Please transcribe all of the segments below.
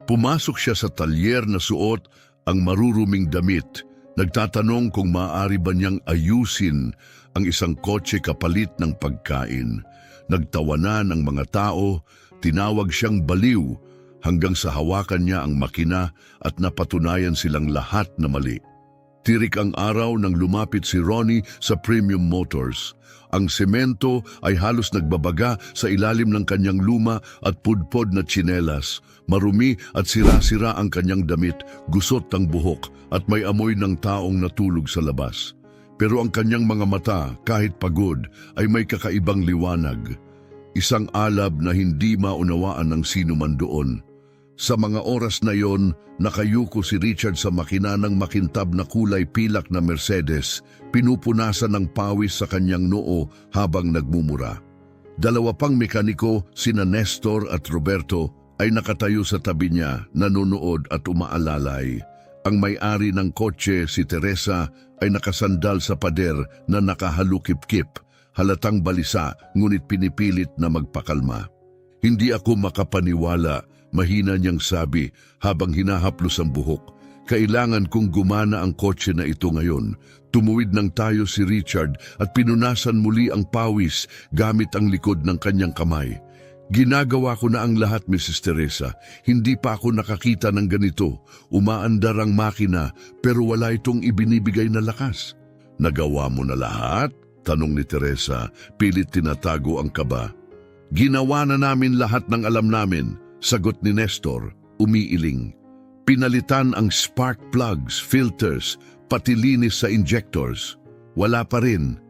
Pumasok siya sa talyer na suot ang maruruming damit. Nagtatanong kung maaari ba niyang ayusin ang isang kotse kapalit ng pagkain. Nagtawanan ang mga tao, tinawag siyang baliw hanggang sa hawakan niya ang makina at napatunayan silang lahat na mali. Tirik ang araw nang lumapit si Ronnie sa Premium Motors. Ang semento ay halos nagbabaga sa ilalim ng kanyang luma at pudpod na tsinelas. Marumi at sira-sira ang kanyang damit, gusot ang buhok at may amoy ng taong natulog sa labas. Pero ang kanyang mga mata, kahit pagod, ay may kakaibang liwanag. Isang alab na hindi maunawaan ng sino man doon. Sa mga oras na yon, nakayuko si Richard sa makina ng makintab na kulay pilak na Mercedes, pinupunasan ng pawis sa kanyang noo habang nagmumura. Dalawa pang mekaniko, sina Nestor at Roberto, ay nakatayo sa tabi niya, nanonood at umaalalay. Ang may-ari ng kotse, si Teresa, ay nakasandal sa pader na nakahalukip-kip, halatang balisa ngunit pinipilit na magpakalma. Hindi ako makapaniwala, mahina niyang sabi habang hinahaplos ang buhok. Kailangan kong gumana ang kotse na ito ngayon. Tumuwid ng tayo si Richard at pinunasan muli ang pawis gamit ang likod ng kanyang kamay. Ginagawa ko na ang lahat, Mrs. Teresa. Hindi pa ako nakakita ng ganito. Umaandar ang makina pero wala itong ibinibigay na lakas. Nagawa mo na lahat? Tanong ni Teresa, pilit tinatago ang kaba. Ginawa na namin lahat ng alam namin, sagot ni Nestor, umiiling. Pinalitan ang spark plugs, filters, pati linis sa injectors. Wala pa rin.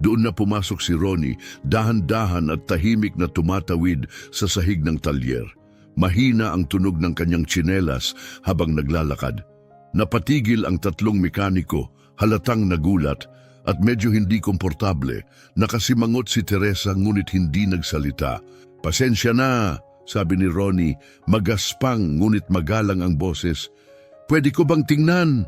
Doon na pumasok si Ronnie, dahan-dahan at tahimik na tumatawid sa sahig ng talyer. Mahina ang tunog ng kanyang tsinelas habang naglalakad. Napatigil ang tatlong mekaniko, halatang nagulat at medyo hindi komportable. Nakasimangot si Teresa ngunit hindi nagsalita. Pasensya na, sabi ni Ronnie, magaspang ngunit magalang ang boses. Pwede ko bang tingnan?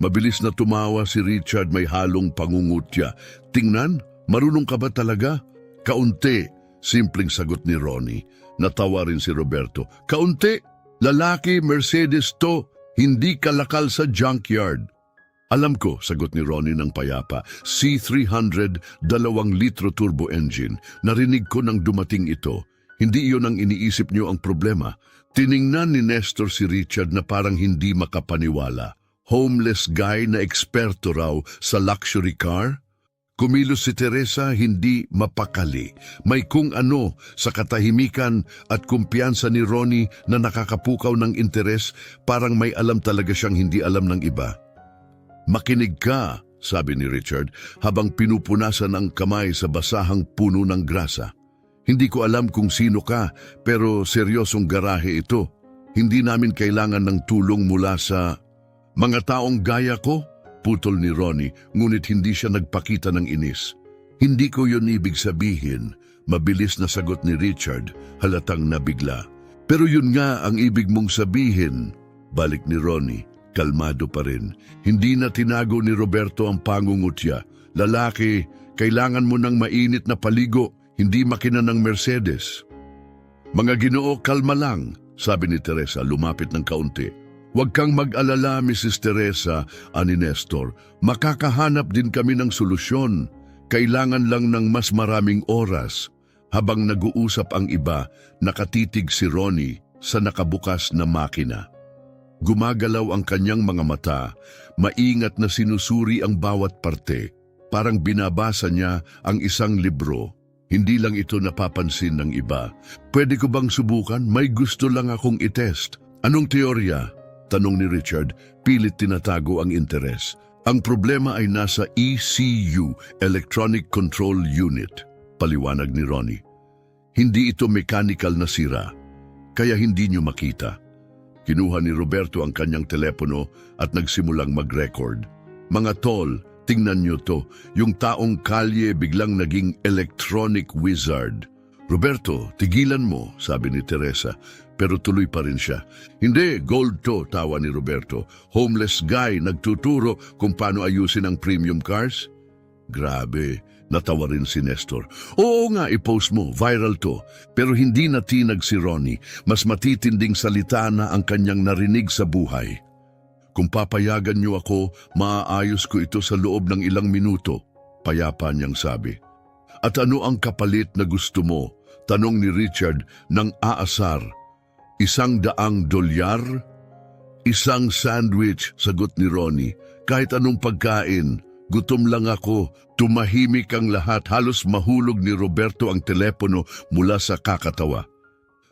Mabilis na tumawa si Richard, may halong pangungutya. Tingnan? Marunong ka ba talaga? Kaunti, simpleng sagot ni Ronnie. Natawa rin si Roberto. Kaunti? Lalaki, Mercedes to, hindi kalakal sa junkyard. Alam ko, sagot ni Ronnie ng payapa, C300, 2 litro turbo engine. Narinig ko nang dumating ito. Hindi iyon ang iniisip niyo ang problema. Tiningnan ni Nestor si Richard na parang hindi makapaniwala. Homeless guy na eksperto raw sa luxury car? Kumilos si Teresa, hindi mapakali. May kung ano sa katahimikan at kumpiyansa ni Ronnie na nakakapukaw ng interes, parang may alam talaga siyang hindi alam ng iba. Makinig ka, sabi ni Richard habang pinupunasan ang kamay sa basahang puno ng grasa. Hindi ko alam kung sino ka, pero seryosong garahe ito. Hindi namin kailangan ng tulong mula sa mga taong gaya ko, putol ni Ronnie, ngunit hindi siya nagpakita ng inis. Hindi ko yun ibig sabihin, mabilis na sagot ni Richard, halatang nabigla. Pero yun nga ang ibig mong sabihin, balik ni Ronnie, kalmado pa rin. Hindi na tinago ni Roberto ang pangungutya. Lalaki, kailangan mo ng mainit na paligo, hindi makina ng Mercedes. Mga Ginoo, kalma lang, sabi ni Teresa, lumapit ng kaunti. Huwag kang mag-alala, Mrs. Teresa, ani Nestor. Makakahanap din kami ng solusyon. Kailangan lang ng mas maraming oras. Habang nag-uusap ang iba, nakatitig si Ronnie sa nakabukas na makina. Gumagalaw ang kanyang mga mata, maingat na sinusuri ang bawat parte. Parang binabasa niya ang isang libro. Hindi lang ito napapansin ng iba. Pwede ko bang subukan? May gusto lang akong itest. Anong teorya? Tanong ni Richard, pilit tinatago ang interes. Ang problema ay nasa ECU, Electronic Control Unit, paliwanag ni Ronnie. Hindi ito mechanical na sira, kaya hindi niyo makita. Kinuha ni Roberto ang kanyang telepono at nagsimulang mag-record. Mga tol, tingnan niyo to, yung taong kalye biglang naging electronic wizard. Roberto, tigilan mo, sabi ni Teresa. Pero tuloy pa rin siya. Hindi, gold to, tawa ni Roberto. Homeless guy, nagtuturo kung paano ayusin ang premium cars. Grabe, Natawa rin si Nestor. Oo nga, i-post mo, viral to. Pero hindi natinag si Ronnie. Mas matitinding salita na ang kanyang narinig sa buhay. Kung papayagan niyo ako, maaayos ko ito sa loob ng ilang minuto, payapa niyang sabi. At ano ang kapalit na gusto mo? Tanong ni Richard nang aasar. $100? Isang sandwich, sagot ni Ronnie. Kahit anong pagkain. Gutom lang ako. Tumahimik ang lahat. Halos mahulog ni Roberto ang telepono mula sa kakatawa.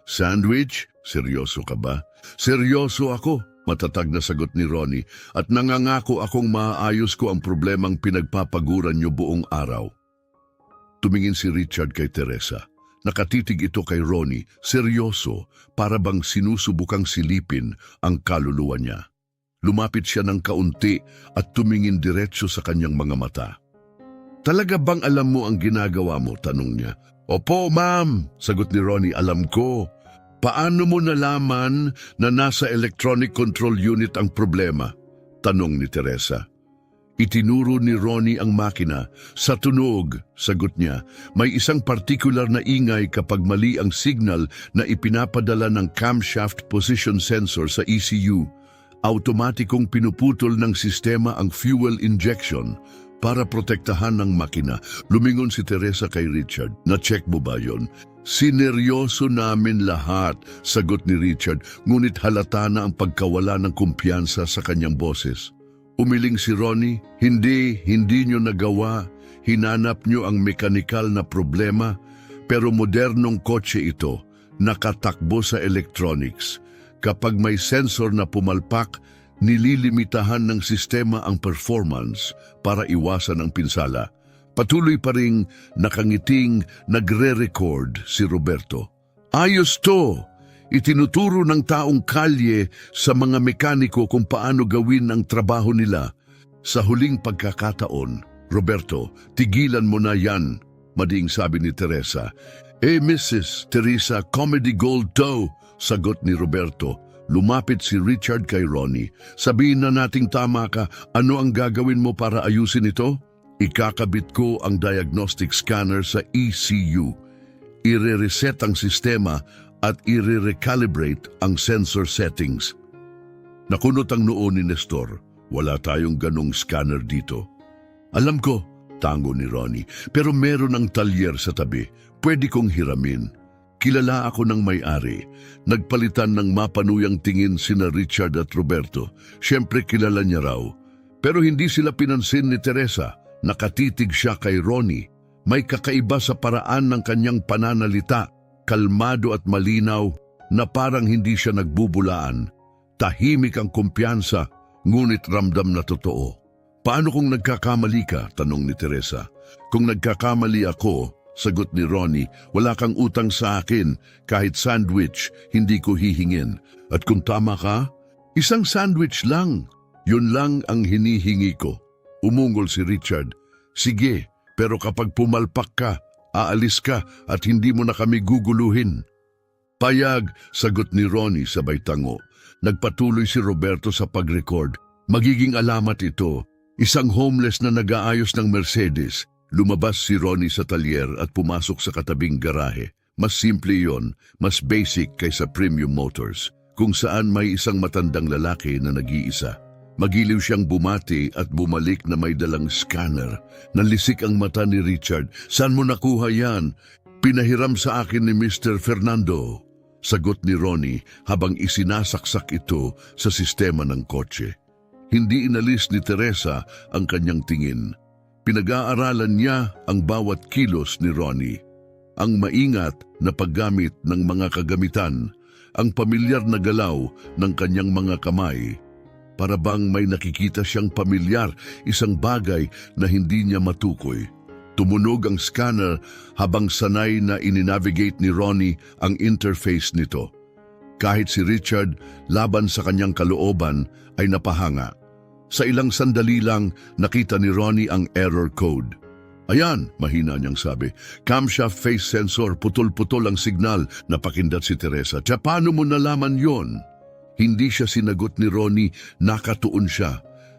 Sandwich? Seryoso ka ba? Seryoso ako, matatag na sagot ni Ronnie. At nangangako akong maayos ko ang problemang pinagpapaguran niyo buong araw. Tumingin si Richard kay Teresa. Nakatitig ito kay Ronnie, seryoso, para bang sinusubukang silipin ang kaluluwa niya. Lumapit siya ng kaunti at tumingin diretso sa kanyang mga mata. Talaga bang alam mo ang ginagawa mo? Tanong niya. Opo, ma'am, sagot ni Ronnie, alam ko. Paano mo nalaman na nasa electronic control unit ang problema? Tanong ni Teresa. Itinuro ni Ronnie ang makina. Sa tunog, sagot niya, may isang partikular na ingay kapag mali ang signal na ipinapadala ng camshaft position sensor sa ECU. Automatikong pinuputol ng sistema ang fuel injection para protektahan ng makina. Lumingon si Teresa kay Richard. Na-check mo ba yon? Sineryoso namin lahat, sagot ni Richard, ngunit halata na ang pagkawala ng kumpiyansa sa kanyang boses. Umiling si Ronnie, hindi nyo nagawa, hinanap nyo ang mekanikal na problema, pero modernong kotse ito, nakatakbo sa electronics. Kapag may sensor na pumalpak, nililimitahan ng sistema ang performance para iwasan ang pinsala. Patuloy pa ring nakangiting nagre-record si Roberto. Ayos to! Itinuturo ng taong kalye sa mga mekaniko kung paano gawin ang trabaho nila. Sa huling pagkakataon, Roberto, tigilan mo na yan, madiing sabi ni Teresa. Mrs. Teresa, comedy gold to, sagot ni Roberto. Lumapit si Richard kay Ronnie. Sabihin na nating tama ka, ano ang gagawin mo para ayusin ito? Ikakabit ko ang diagnostic scanner sa ECU. Ire-reset ang sistema at i-recalibrate ang sensor settings. Nakunot ang noo ni Nestor. Wala tayong ganong scanner dito. Alam ko, tango ni Ronnie, pero meron ang talyer sa tabi. Pwede kong hiramin. Kilala ako ng may-ari. Nagpalitan ng mapanuyang tingin sina Richard at Roberto. Siyempre kilala niya raw. Pero hindi sila pinansin ni Teresa. Nakatitig siya kay Ronnie. May kakaiba sa paraan ng kanyang pananalita. Kalmado at malinaw na parang hindi siya nagbubulaan. Tahimik ang kumpiyansa, ngunit ramdam na totoo. Paano kung nagkakamali ka? Tanong ni Teresa. Kung nagkakamali ako, sagot ni Ronnie, wala kang utang sa akin. Kahit sandwich, hindi ko hihingin. At kung tama ka, isang sandwich lang. Yun lang ang hinihingi ko. Umungol si Richard. Sige, pero kapag pumalpak ka, aalis ka at hindi mo na kami guguluhin. Payag, sagot ni Ronnie sabay tango. Nagpatuloy si Roberto sa pag-record. Magiging alamat ito, isang homeless na nag-aayos ng Mercedes. Lumabas si Ronnie sa talyer at pumasok sa katabing garahe. Mas simple yon, mas basic kaysa premium motors, kung saan may isang matandang lalaki na nag-iisa. Magiliw siyang bumati at bumalik na may dalang scanner. Nalisik ang mata ni Richard. Saan mo nakuha yan? Pinahiram sa akin ni Mr. Fernando. Sagot ni Ronnie habang isinasaksak ito sa sistema ng kotse. Hindi inalis ni Teresa ang kanyang tingin. Pinag-aaralan niya ang bawat kilos ni Ronnie. Ang maingat na paggamit ng mga kagamitan, ang pamilyar na galaw ng kanyang mga kamay. Para bang may nakikita siyang pamilyar, isang bagay na hindi niya matukoy. Tumunog ang scanner habang sanay na ininavigate ni Ronnie ang interface nito. Kahit si Richard, laban sa kanyang kalooban, ay napahanga. Sa ilang sandali lang, nakita ni Ronnie ang error code. Ayan, mahina niyang sabi. Camshaft face sensor, putol-putol ang signal. Napakindat si Teresa. Tiya, paano mo nalaman yon? Hindi siya sinagot ni Ronnie, nakatuon siya.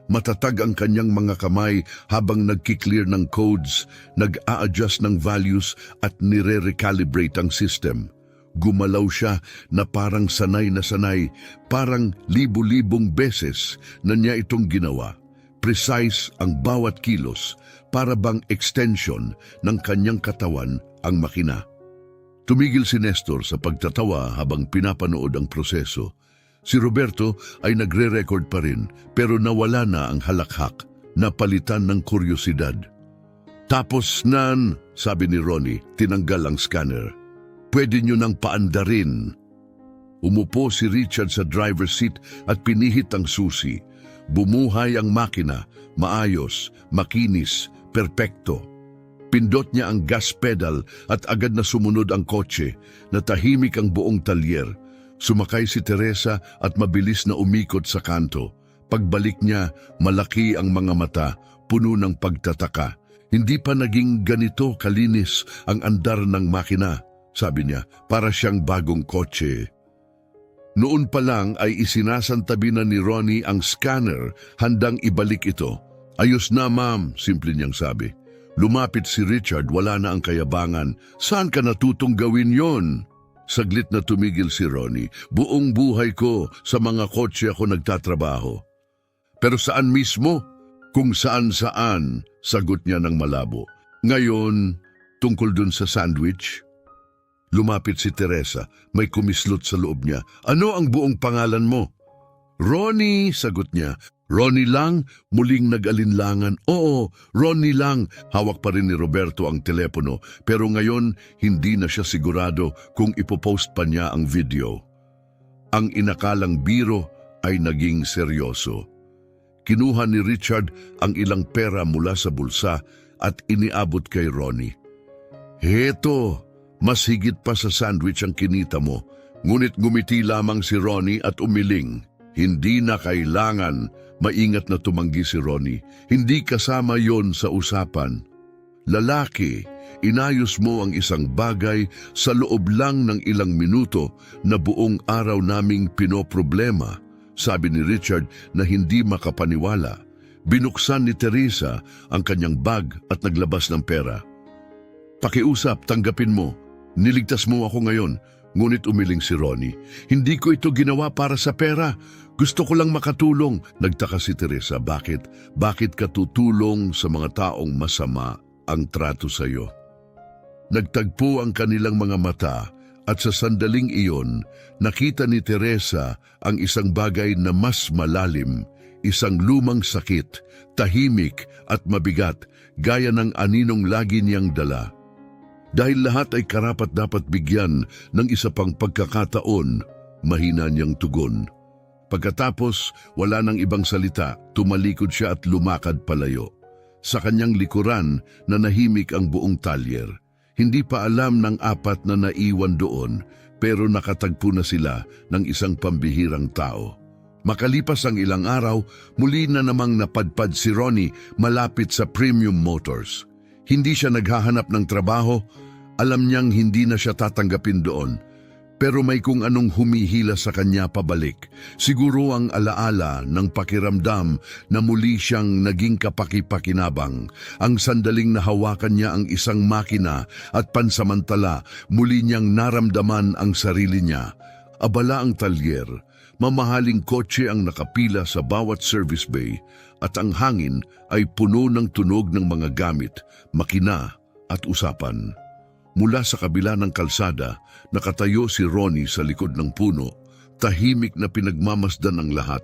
Matatag ang kanyang mga kamay habang nagki-clear ng codes, nag-a-adjust ng values at nire-recalibrate ang system. Gumalaw siya na parang sanay na sanay, parang libu-libong beses na niya itong ginawa. Precise ang bawat kilos, para bang extension ng kanyang katawan ang makina. Tumigil si Nestor sa pagtatawa habang pinapanood ang proseso. Si Roberto ay nagre-record pa rin pero nawala na ang halakhak, napalitan ng kuryosidad. Tapos nan, sabi ni Ronnie, tinanggal ang scanner. Pwede nyo nang paandarin. Umupo si Richard sa driver's seat at pinihit ang susi. Bumuhay ang makina, maayos, makinis, perpekto. Pindot niya ang gas pedal at agad na sumunod ang kotse, natahimik ang buong talyer. Sumakay si Teresa at mabilis na umikot sa kanto. Pagbalik niya, malaki ang mga mata, puno ng pagtataka. Hindi pa naging ganito kalinis ang andar ng makina, sabi niya, para siyang bagong kotse. Noon pa lang ay isinasantabi na ni Ronnie ang scanner, handang ibalik ito. Ayos na ma'am, simple niyang sabi. Lumapit si Richard, wala na ang kayabangan. Saan ka natutong gawin yon? Saglit na tumigil si Ronnie. Buong buhay ko sa mga kotse ako nagtatrabaho. Pero saan mismo? Kung saan-saan, sagot niya ng malabo. Ngayon, tungkol dun sa sandwich? Lumapit si Teresa, may kumislot sa loob niya. Ano ang buong pangalan mo? Ronnie, sagot niya. Ronnie lang, muling nag-alinlangan. Oo, Ronnie lang. Hawak pa rin ni Roberto ang telepono, pero ngayon hindi na siya sigurado kung ipopost pa niya ang video. Ang inakalang biro ay naging seryoso. Kinuha ni Richard ang ilang pera mula sa bulsa at iniabot kay Ronnie. Heto, mas higit pa sa sandwich ang kinita mo. Ngunit ngumiti lamang si Ronnie at umiling. Hindi na kailangan. Maingat na tumanggi si Ronnie. Hindi kasama yon sa usapan. Lalaki, inayos mo ang isang bagay sa loob lang ng ilang minuto na buong araw naming pinoproblema, sabi ni Richard na hindi makapaniwala. Binuksan ni Teresa ang kanyang bag at naglabas ng pera. Pakiusap, tanggapin mo. Niligtas mo ako ngayon. Ngunit umiling si Ronnie. Hindi ko ito ginawa para sa pera. Gusto ko lang makatulong. Nagtaka si Teresa, bakit? Bakit ka tutulong sa mga taong masama ang trato sa iyo? Nagtagpo ang kanilang mga mata at sa sandaling iyon, nakita ni Teresa ang isang bagay na mas malalim, isang lumang sakit, tahimik at mabigat, gaya ng aninong lagi niyang dala. Dahil lahat ay karapat-dapat bigyan ng isa pang pagkakataon, mahina niyang tugon. Pagkatapos, wala nang ibang salita, tumalikod siya at lumakad palayo. Sa kanyang likuran, nanahimik ang buong talyer. Hindi pa alam ng apat na naiwan doon, pero nakatagpo na sila ng isang pambihirang tao. Makalipas ang ilang araw, muli na namang napadpad si Ronnie malapit sa Premium Motors. Hindi siya naghahanap ng trabaho, alam niyang hindi na siya tatanggapin doon. Pero may kung anong humihila sa kanya pabalik. Siguro ang alaala ng pakiramdam na muli siyang naging kapaki-pakinabang. Ang sandaling nahawakan niya ang isang makina at pansamantala muli niyang naramdaman ang sarili niya. Abala ang talyer, mamahaling kotse ang nakapila sa bawat service bay at ang hangin ay puno ng tunog ng mga gamit, makina at usapan. Mula sa kabila ng kalsada, nakatayo si Ronnie sa likod ng puno, tahimik na pinagmamasdan ang lahat.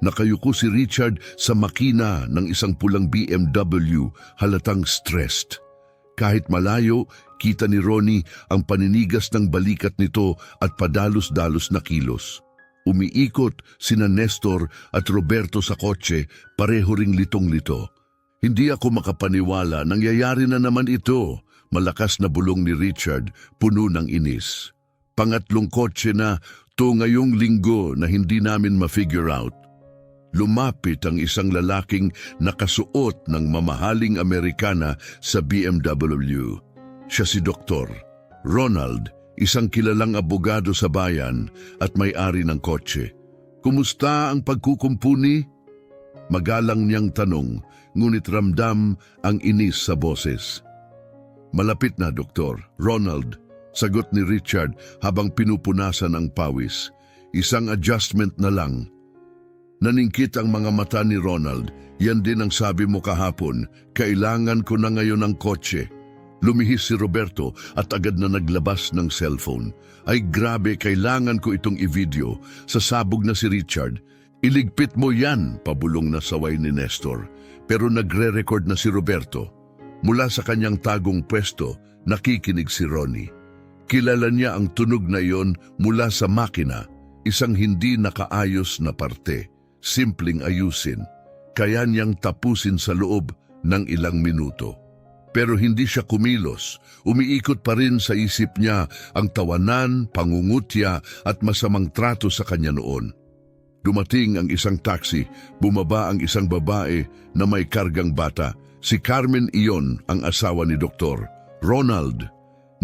Nakayuko si Richard sa makina ng isang pulang BMW, halatang stressed. Kahit malayo, kita ni Ronnie ang paninigas ng balikat nito at padalos-dalos na kilos. Umiikot sina Nestor at Roberto sa kotse, pareho ring litong-lito. Hindi ako makapaniwala, nangyayari na naman ito. Malakas na bulong ni Richard, puno ng inis. Pangatlong kotse na to ngayong linggo na hindi namin ma-figure out. Lumapit ang isang lalaking nakasuot ng mamahaling Amerikana sa BMW. Siya si Dr. Ronald, isang kilalang abogado sa bayan at may-ari ng kotse. Kumusta ang pagkukumpuni? Magalang niyang tanong, ngunit ramdam ang inis sa boses. Malapit na, Doktor. Ronald, sagot ni Richard habang pinupunasan ang pawis. Isang adjustment na lang. Naningkit ang mga mata ni Ronald. Yan din ang sabi mo kahapon. Kailangan ko na ngayon ng kotse. Lumihis si Roberto at agad na naglabas ng cellphone. Ay grabe, kailangan ko itong i-video. Sasabog na si Richard. Iligpit mo yan, pabulong na saway ni Nestor. Pero nagre-record na si Roberto. Mula sa kanyang tagong pwesto, nakikinig si Ronnie. Kilala niya ang tunog na iyon mula sa makina, isang hindi nakaayos na parte. Simpleng ayusin. Kaya niyang tapusin sa loob ng ilang minuto. Pero hindi siya kumilos. Umiikot pa rin sa isip niya ang tawanan, pangungutya at masamang trato sa kanya noon. Dumating ang isang taxi, bumaba ang isang babae na may kargang bata. Si Carmen iyon ang asawa ni Doktor. Ronald.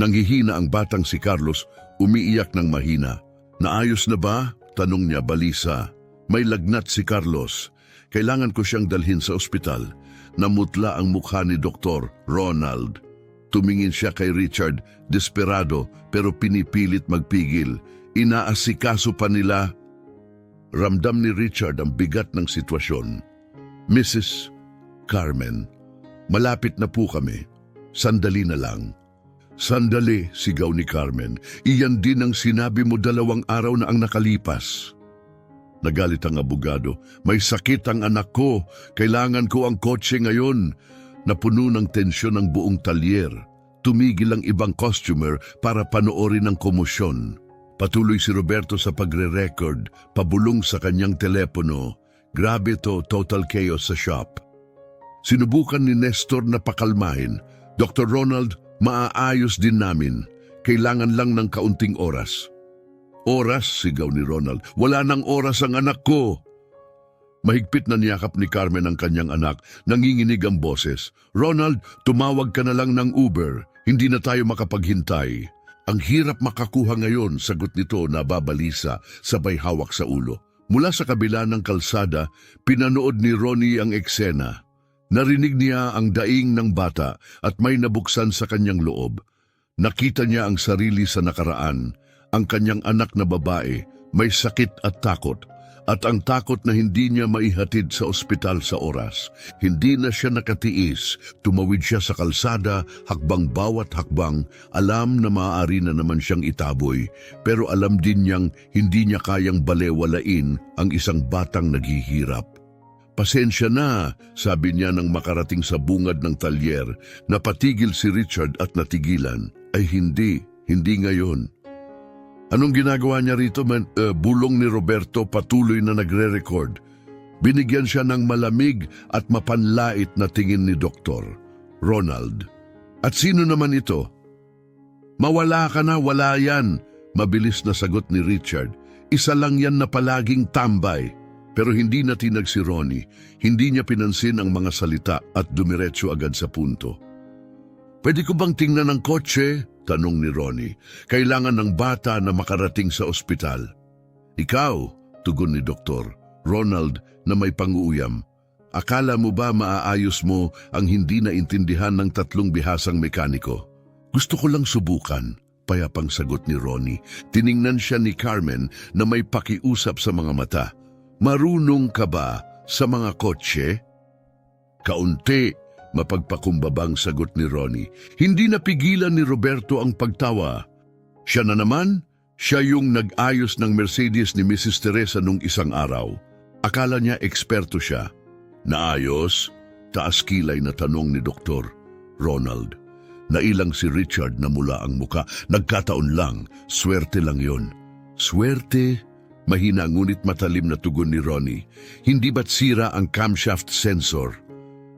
Nanghihina ang batang si Carlos, umiiyak ng mahina. Naayos na ba? Tanong niya balisa. May lagnat si Carlos. Kailangan ko siyang dalhin sa ospital. Namutla ang mukha ni Doktor Ronald. Tumingin siya kay Richard, desperado pero pinipilit magpigil. Inaasikaso pa nila. Ramdam ni Richard ang bigat ng sitwasyon. Mrs. Carmen, malapit na po kami. Sandali na lang. Sandali, sigaw ni Carmen. Iyan din ang sinabi mo 2 araw na ang nakalipas. Nagalit ang abogado. May sakit ang anak ko. Kailangan ko ang kotse ngayon. Napuno ng tensyon ang buong talyer. Tumigil ang ibang customer para panoorin ang komosyon. Patuloy si Roberto sa pagre-record, pabulong sa kanyang telepono. Grabe to, total chaos sa shop. Sinubukan ni Nestor na pakalmahin. Dr. Ronald, maaayos din namin. Kailangan lang ng kaunting oras. Oras, sigaw ni Ronald. Wala nang oras ang anak ko. Mahigpit na niyakap ni Carmen ang kanyang anak. Nanginginig ang boses. Ronald, tumawag ka na lang ng Uber. Hindi na tayo makapaghintay. Ang hirap makakuha ngayon, sagot nito na babalisa, sabay hawak sa ulo. Mula sa kabila ng kalsada, pinanood ni Ronnie ang eksena. Narinig niya ang daing ng bata at may nabuksan sa kanyang loob. Nakita niya ang sarili sa nakaraan. Ang kanyang anak na babae, may sakit at takot. At ang takot na hindi niya maihatid sa ospital sa oras. Hindi na siya nakatiis. Tumawid siya sa kalsada, hakbang bawat hakbang. Alam na maaari na naman siyang itaboy. Pero alam din niyang hindi niya kayang balewalain ang isang batang naghihirap. Pasensya na, sabi niya nang makarating sa bungad ng talyer. Napatigil si Richard at natigilan. Ay hindi ngayon. Anong ginagawa niya rito? Bulong ni Roberto patuloy na nagre-record. Binigyan siya ng malamig at mapanlait na tingin ni Dr. Ronald. At sino naman ito? Mawala ka na, wala yan. Mabilis na sagot ni Richard. Isa lang yan na palaging tambay. Pero hindi na tinag si Ronnie. Hindi niya pinansin ang mga salita at dumiretso agad sa punto. Pwede ko bang tingnan ang kotse? Tanong ni Ronnie. Kailangan ng bata na makarating sa ospital. Ikaw, tugon ni Dr. Ronald na may pang-uuyam. Akala mo ba maaayos mo ang hindi naintindihan ng 3 bihasang mekaniko? Gusto ko lang subukan, payapang sagot ni Ronnie. Tiningnan siya ni Carmen na may pakiusap sa mga mata. Marunong ka ba sa mga kotse? Kaunti. Mapagpakumbabang sagot ni Ronnie. Hindi napigilan ni Roberto ang pagtawa. Siya na naman, siya yung nag-ayos ng Mercedes ni Mrs. Teresa nung isang araw. Akala niya eksperto siya. Naayos? Taas kilay na tanong ni Dr. Ronald. Nailang si Richard na mula ang muka. Nagkataon lang, swerte lang yon. Swerte? Mahina ngunit matalim na tugon ni Ronnie. Hindi ba't sira ang camshaft sensor?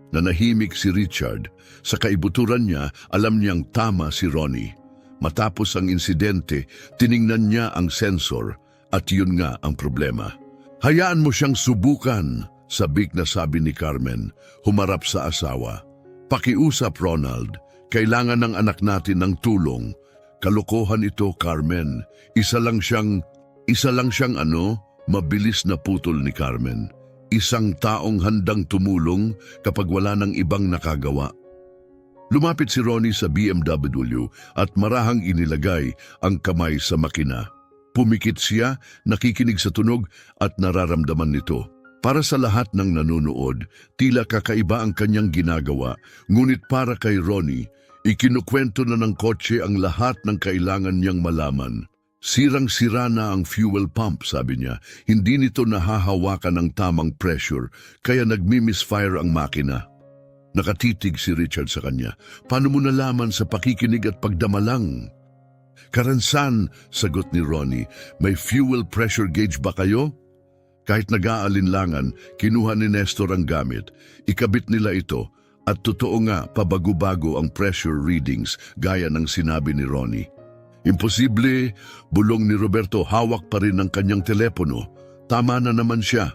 Nanahimik si Richard. Sa kaibuturan niya, alam niyang tama si Ronnie. Matapos ang insidente, tiningnan niya ang sensor at yun nga ang problema. Hayaan mo siyang subukan, sabik na sabi ni Carmen, humarap sa asawa. Pakiusap, Ronald. Kailangan ng anak natin ng tulong. Kalokohan ito, Carmen. Isa lang siyang mabilis na putol ni Carmen. isang taong handang tumulong kapag wala ng ibang nakagawa. Lumapit si Ronnie sa BMW at marahang inilagay ang kamay sa makina. Pumikit siya, nakikinig sa tunog at nararamdaman nito. Para sa lahat ng nanonood, tila kakaiba ang kanyang ginagawa, ngunit para kay Ronnie, ikinukwento na ng kotse ang lahat ng kailangan niyang malaman. Sirang-sira na ang fuel pump, sabi niya. Hindi nito nahahawakan ng tamang pressure, kaya nagmi-misfire ang makina. Nakatitig si Richard sa kanya. Paano mo nalaman sa pakikinig at pagdamalang? Karansan, sagot ni Ronnie. May fuel pressure gauge ba kayo? Kahit nag-aalinlangan, kinuha ni Nestor ang gamit. Ikabit nila ito at totoo nga pabago-bago ang pressure readings gaya ng sinabi ni Ronnie. Imposible, bulong ni Roberto, hawak pa rin ang kanyang telepono. Tama na naman siya.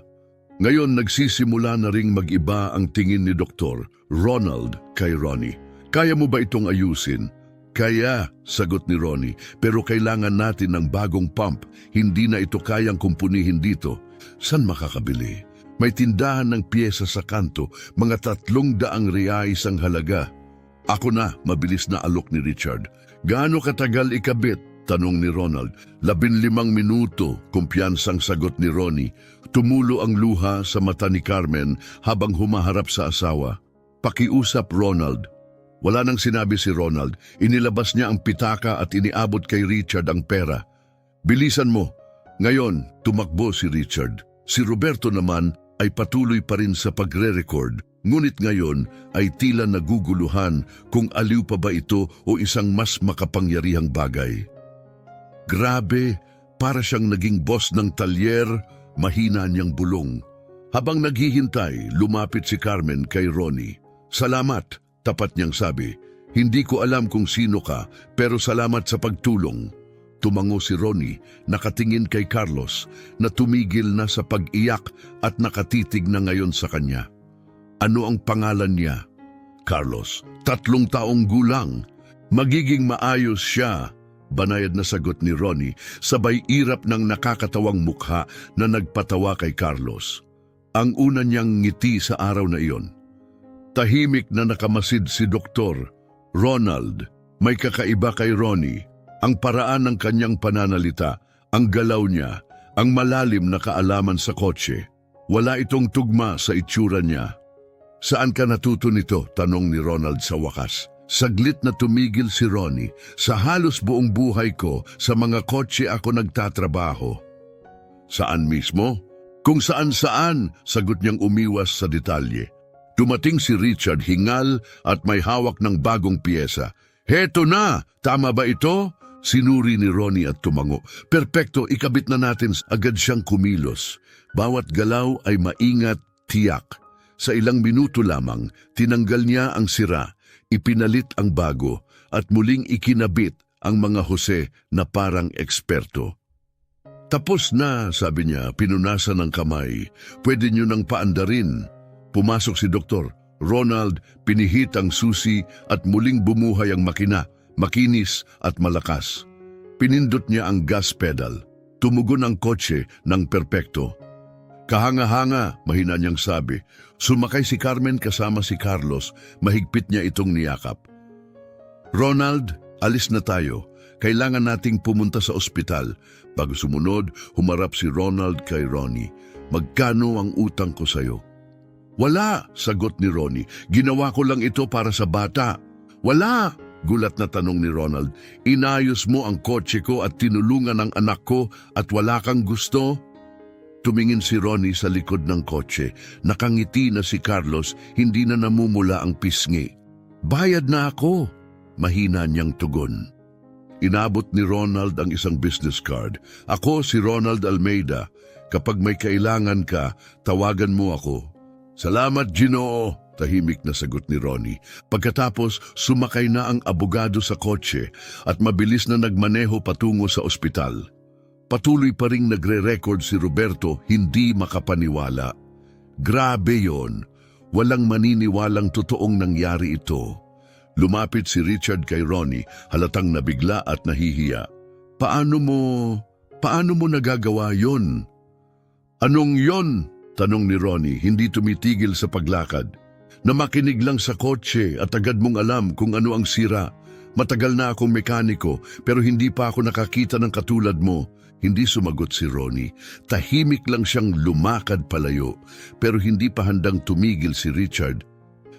Ngayon nagsisimula na ring mag-iba ang tingin ni Dr. Ronald kay Ronnie. Kaya mo ba itong ayusin? Kaya, sagot ni Ronnie, pero kailangan natin ng bagong pump. Hindi na ito kayang kumpunihin dito. San makakabili? May tindahan ng piyesa sa kanto, mga 300 reais ang halaga. Ako na, mabilis na alok ni Richard. Gaano katagal ikabit? Tanong ni Ronald. 15 minuto, kumpiyansang sagot ni Ronnie. Tumulo ang luha sa mata ni Carmen habang humaharap sa asawa. Pakiusap, Ronald. Wala nang sinabi si Ronald. Inilabas niya ang pitaka at iniabot kay Richard ang pera. Bilisan mo. Ngayon, tumakbo si Richard. Si Roberto naman ay patuloy pa rin sa pagre-record. Ngunit ngayon ay tila naguguluhan kung aliw pa ba ito o isang mas makapangyarihang bagay. Grabe, para siyang naging boss ng talyer, mahina niyang bulong. Habang naghihintay, lumapit si Carmen kay Ronnie. Salamat, tapat niyang sabi. Hindi ko alam kung sino ka, pero salamat sa pagtulong. Tumango si Ronnie, nakatingin kay Carlos, na tumigil na sa pag-iyak at nakatitig na ngayon sa kanya. Ano ang pangalan niya? Carlos. 3 taong gulang. Magiging maayos siya, banayad na sagot ni Ronnie, sabay irap ng nakakatawang mukha na nagpatawa kay Carlos. Ang una niyang ngiti sa araw na iyon. Tahimik na nakamasid si Dr. Ronald. May kakaiba kay Ronnie. Ang paraan ng kanyang pananalita, ang galaw niya, ang malalim na kaalaman sa kotse. Wala itong tugma sa itsura niya. Saan ka natuto nito? Tanong ni Ronald sa wakas. Saglit na tumigil si Ronnie. Sa halos buong buhay ko, sa mga kotse ako nagtatrabaho. Saan mismo? Kung saan-saan, sagot niyang umiwas sa detalye. Dumating si Richard, hingal at may hawak ng bagong piyesa. Heto na! Tama ba ito? Sinuri ni Ronnie at tumango. Perpekto, ikabit na natin. Agad siyang kumilos. Bawat galaw ay maingat, tiyak. Sa ilang minuto lamang, tinanggal niya ang sira, ipinalit ang bago, at muling ikinabit ang mga Jose na parang eksperto. Tapos na, sabi niya, pinunasan ng kamay. Pwede niyo nang paandarin. Pumasok si Dr. Ronald, pinihit ang susi at muling bumuhay ang makina. Makinis at malakas. Pinindot niya ang gas pedal. Tumugon ang kotse ng perpekto. Kahanga-hanga, mahina niyang sabi. Sumakay si Carmen kasama si Carlos. Mahigpit niya itong niyakap. Ronald, alis na tayo. Kailangan nating pumunta sa ospital. Bago sumunod, humarap si Ronald kay Ronnie. Magkano ang utang ko sa'yo? Wala, sagot ni Ronnie. Ginawa ko lang ito para sa bata. Wala! Gulat na tanong ni Ronald, inayos mo ang kotse ko at tinulungan ang anak ko at wala kang gusto? Tumingin si Ronnie sa likod ng kotse. Nakangiti na si Carlos, hindi na namumula ang pisngi. Bayad na ako, mahina niyang tugon. Inabot ni Ronald ang isang business card. Ako si Ronald Almeida. Kapag may kailangan ka, tawagan mo ako. Salamat, Ginoo. Tahimik na sagot ni Ronnie. Pagkatapos, sumakay na ang abogado sa kotse at mabilis na nagmaneho patungo sa ospital. Patuloy pa ring nagre-record si Roberto, hindi makapaniwala. Grabe yon. Walang maniniwalang totoong nangyari ito. Lumapit si Richard kay Ronnie, halatang nabigla at nahihiya. Paano mo nagagawa yon? Anong yon? Tanong ni Ronnie, hindi tumitigil sa paglakad. Na makinig lang sa kotse at agad mong alam kung ano ang sira. Matagal na akong mekaniko pero hindi pa ako nakakita ng katulad mo. Hindi sumagot si Ronnie. Tahimik lang siyang lumakad palayo pero hindi pa handang tumigil si Richard.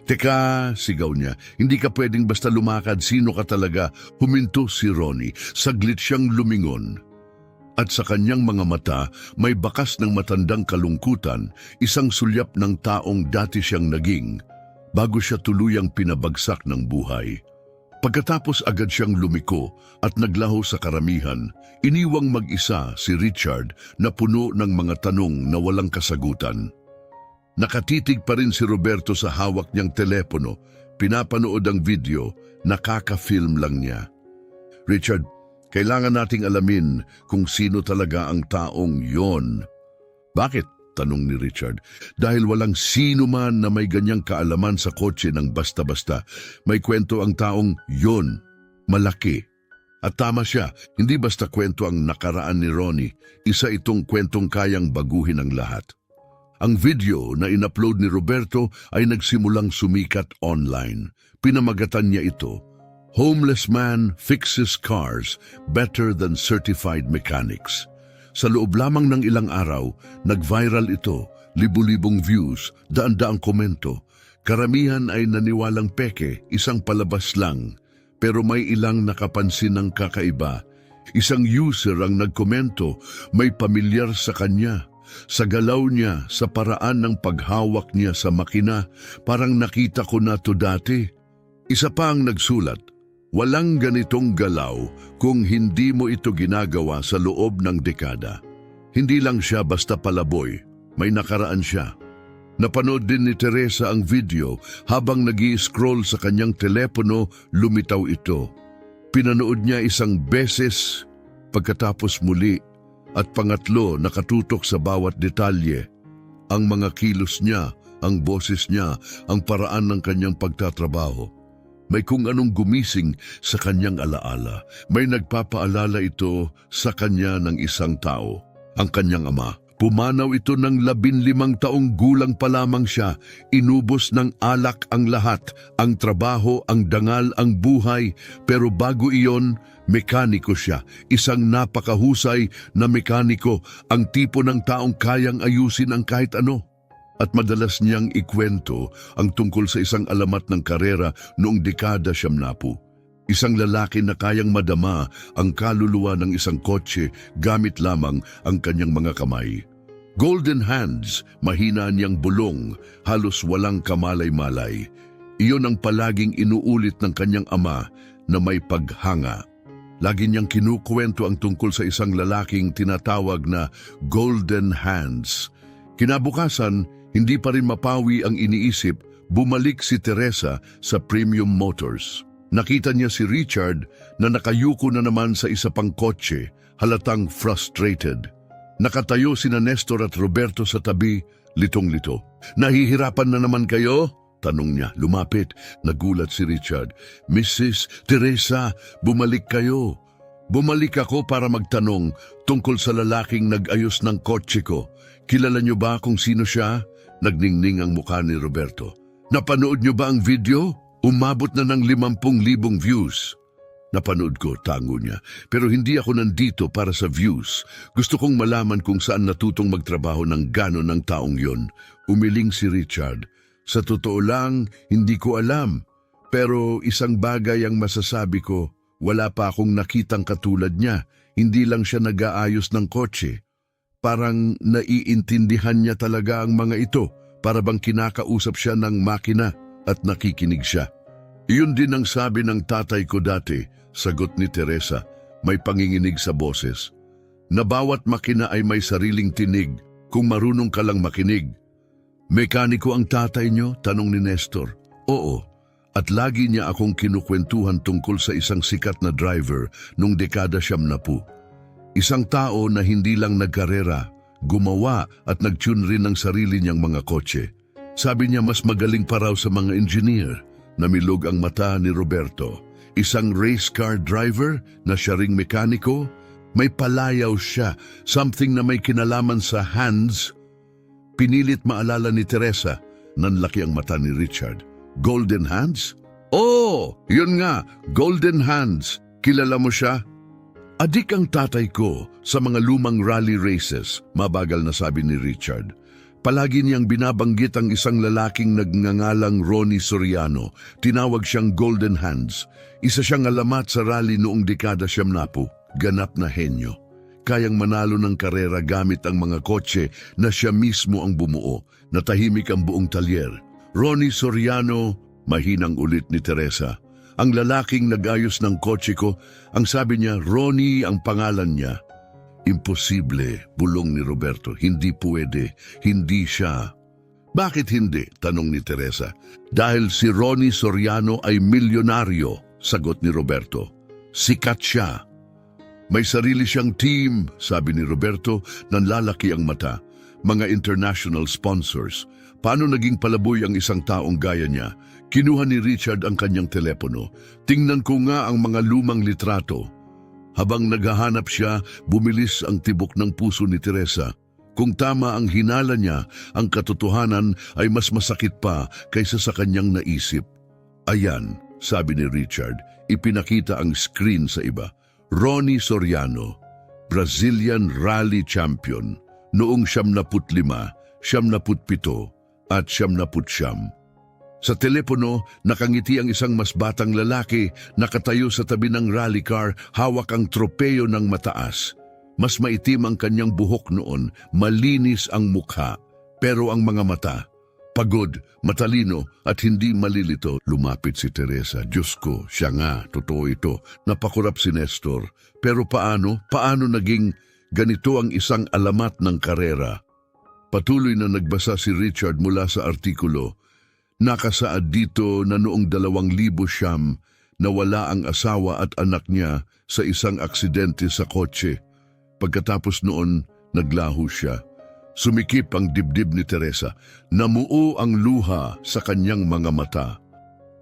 Teka, sigaw niya, hindi ka pwedeng basta lumakad, sino ka talaga? Huminto si Ronnie, saglit siyang lumingon. At sa kanyang mga mata, may bakas ng matandang kalungkutan, isang sulyap ng taong dati siyang naging, bago siya tuluyang pinabagsak ng buhay. Pagkatapos agad siyang lumiko at naglaho sa karamihan, iniwang mag-isa si Richard na puno ng mga tanong na walang kasagutan. Nakatitig pa rin si Roberto sa hawak niyang telepono, pinapanood ang video, nakaka-film lang niya. Richard, kailangan nating alamin kung sino talaga ang taong yon. Bakit? Tanong ni Richard. Dahil walang sino man na may ganyang kaalaman sa kotse ng basta-basta. May kwento ang taong yon, malaki. At tama siya, hindi basta kwento ang nakaraan ni Ronnie, isa itong kwentong kayang baguhin ang lahat. Ang video na in-upload ni Roberto ay nagsimulang sumikat online. Pinamagatan niya ito, Homeless Man Fixes Cars Better Than Certified Mechanics. Sa loob lamang ng ilang araw, nag-viral ito, libu-libong views, daan-daang komento. Karamihan ay naniwalang peke, isang palabas lang. Pero may ilang nakapansin ng kakaiba. Isang user ang nagkomento, may pamilyar sa kanya. Sa galaw niya, sa paraan ng paghawak niya sa makina, parang nakita ko na to dati. Isa pa ang nagsulat, walang ganitong galaw kung hindi mo ito ginagawa sa loob ng dekada. Hindi lang siya basta palaboy, may nakaraan siya. Napanood din ni Teresa ang video habang nag-i-scroll sa kanyang telepono, lumitaw ito. Pinanood niya isang beses, pagkatapos muli, at pangatlo nakatutok sa bawat detalye. Ang mga kilos niya, ang boses niya, ang paraan ng kanyang pagtatrabaho. May kung anong gumising sa kanyang alaala. May nagpapaalala ito sa kanya ng isang tao, ang kanyang ama. Pumanaw ito ng 15 taong gulang pa lamang siya. Inubos ng alak ang lahat, ang trabaho, ang dangal, ang buhay. Pero bago iyon, mekaniko siya. Isang napakahusay na mekaniko, ang tipo ng taong kayang ayusin ang kahit ano. At madalas niyang ikwento ang tungkol sa isang alamat ng karera noong dekada 70. Isang lalaki na kayang madama ang kaluluwa ng isang kotse gamit lamang ang kanyang mga kamay. Golden hands, mahina niyang bulong, halos walang kamalay-malay. Iyon ang palaging inuulit ng kanyang ama na may paghanga. Lagi niyang kinukwento ang tungkol sa isang lalaking tinatawag na Golden Hands. Kinabukasan, hindi pa rin mapawi ang iniisip, bumalik si Teresa sa Premium Motors. Nakita niya si Richard na nakayuko na naman sa isa pang kotse, halatang frustrated. Nakatayo sina Nestor at Roberto sa tabi, litong-lito. Nahihirapan na naman kayo? Tanong niya, lumapit. Nagulat si Richard. Mrs. Teresa, bumalik kayo. Bumalik ako para magtanong tungkol sa lalaking nag-ayos ng kotse ko. Kilala niyo ba kung sino siya? Nagningning ang mukha ni Roberto. Napanood niyo ba ang video? Umabot na ng 50,000 views. Napanood ko, tango niya. Pero hindi ako nandito para sa views. Gusto kong malaman kung saan natutong magtrabaho ng ganon ng taong yon. Umiling si Richard. Sa totoo lang, hindi ko alam. Pero isang bagay ang masasabi ko, wala pa akong nakitang katulad niya. Hindi lang siya nag-aayos ng kotse. Parang naiintindihan niya talaga ang mga ito. Para bang kinakausap siya ng makina at nakikinig siya. Iyon din ang sabi ng tatay ko dati, sagot ni Teresa, may panginginig sa boses. Na bawat makina ay may sariling tinig kung marunong ka lang makinig. Mekaniko ang tatay niyo? Tanong ni Nestor. Oo, at lagi niya akong kinukwentuhan tungkol sa isang sikat na driver nung dekada 70. Isang tao na hindi lang nagkarera, gumawa at nag-tune rin ng sarili niyang mga kotse. Sabi niya mas magaling pa raw sa mga engineer. Namilog ang mata ni Roberto. Isang race car driver na siya ring mekaniko. May palayaw siya, something na may kinalaman sa hands. Pinilit maalala ni Teresa. Nanlaki ang mata ni Richard. Golden Hands? Oh, yun nga, Golden Hands. Kilala mo siya? Adik ang tatay ko sa mga lumang rally races, mabagal na sabi ni Richard. Palagi niyang binabanggit ang isang lalaking nagngangalang Ronnie Soriano. Tinawag siyang Golden Hands. Isa siyang alamat sa rally noong dekada 70. Ganap na henyo. Kayang manalo ng karera gamit ang mga kotse na siya mismo ang bumuo. Natahimik ang buong talyer. Ronnie Soriano, mahinang ulit ni Teresa. Ang lalaking nag-ayos ng kotse ko, ang sabi niya, Ronnie ang pangalan niya. Imposible, bulong ni Roberto. Hindi pwede, hindi siya. Bakit hindi? Tanong ni Teresa. Dahil si Ronnie Soriano ay milyonaryo, sagot ni Roberto. Sikat siya. May sarili siyang team, sabi ni Roberto, nanlalaki ang mata. Mga international sponsors. Paano naging palaboy ang isang taong gaya niya? Kinuha ni Richard ang kanyang telepono. Tingnan ko nga ang mga lumang litrato. Habang naghahanap siya, bumilis ang tibok ng puso ni Teresa. Kung tama ang hinala niya, ang katotohanan ay mas masakit pa kaysa sa kanyang naisip. Ayan, sabi ni Richard, ipinakita ang screen sa iba. Ronnie Soriano, Brazilian Rally Champion, noong 75, 77 at 79. Sa telepono, nakangiti ang isang mas batang lalaki, nakatayo sa tabi ng rally car, hawak ang tropeyo ng mataas. Mas maitim ang kanyang buhok noon, malinis ang mukha, pero ang mga mata, pagod, matalino at hindi malilito. Lumapit si Teresa. Diyos ko, siya nga, totoo ito. Napakurap si Nestor. Pero paano naging ganito ang isang alamat ng karera? Patuloy na nagbasa si Richard mula sa artikulo. Nakasaad dito na noong 2000 nawala ang asawa at anak niya sa isang aksidente sa kotse. Pagkatapos noon, naglaho siya. Sumikip ang dibdib ni Teresa. Namuo ang luha sa kanyang mga mata.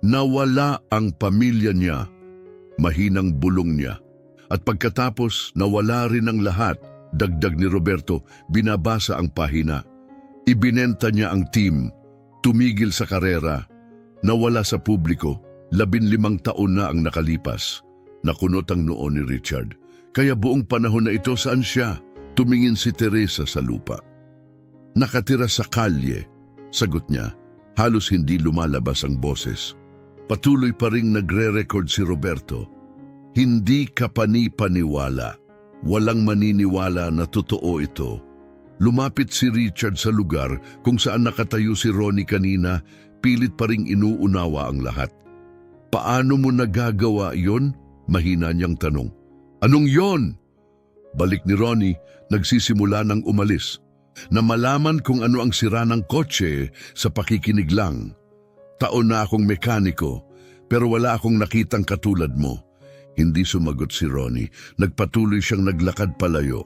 Nawala ang pamilya niya. Mahinang bulong niya. At pagkatapos, nawala rin ang lahat. Dagdag ni Roberto, binabasa ang pahina. Ibinenta niya ang team. Tumigil sa karera, nawala sa publiko, 15 taon na ang nakalipas. Nakunot ang noo ni Richard. Kaya buong panahon na ito, saan siya? Tumingin si Teresa sa lupa. Nakatira sa kalye, sagot niya. Halos hindi lumalabas ang boses. Patuloy pa ring nagre-record si Roberto. Hindi ka panipaniwala. Walang maniniwala na totoo ito. Lumapit si Richard sa lugar kung saan nakatayo si Ronnie kanina, pilit pa ring inuunawa ang lahat. Paano mo nagagawa yon? Mahina niyang tanong. Anong yon? Balik ni Ronnie, nagsisimula ng umalis. Na malaman kung ano ang sira ng kotse sa pakikinig lang. Taon na akong mekaniko, pero wala akong nakitang katulad mo. Hindi sumagot si Ronnie, nagpatuloy siyang naglakad palayo.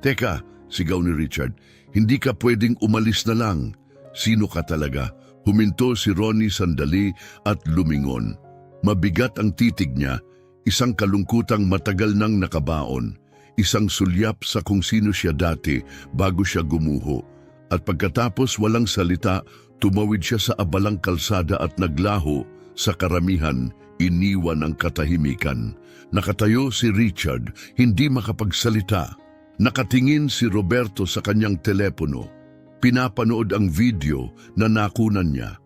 Teka, sigaw ni Richard, hindi ka pwedeng umalis na lang. Sino ka talaga? Huminto si Ronnie sandali at lumingon. Mabigat ang titig niya, isang kalungkutang matagal nang nakabaon. Isang sulyap sa kung sino siya dati bago siya gumuho. At pagkatapos walang salita, tumawid siya sa abalang kalsada at naglaho. Sa karamihan, iniwan ang katahimikan. Nakatayo si Richard, hindi makapagsalita. Nakatingin si Roberto sa kanyang telepono. Pinapanood ang video na nakunan niya.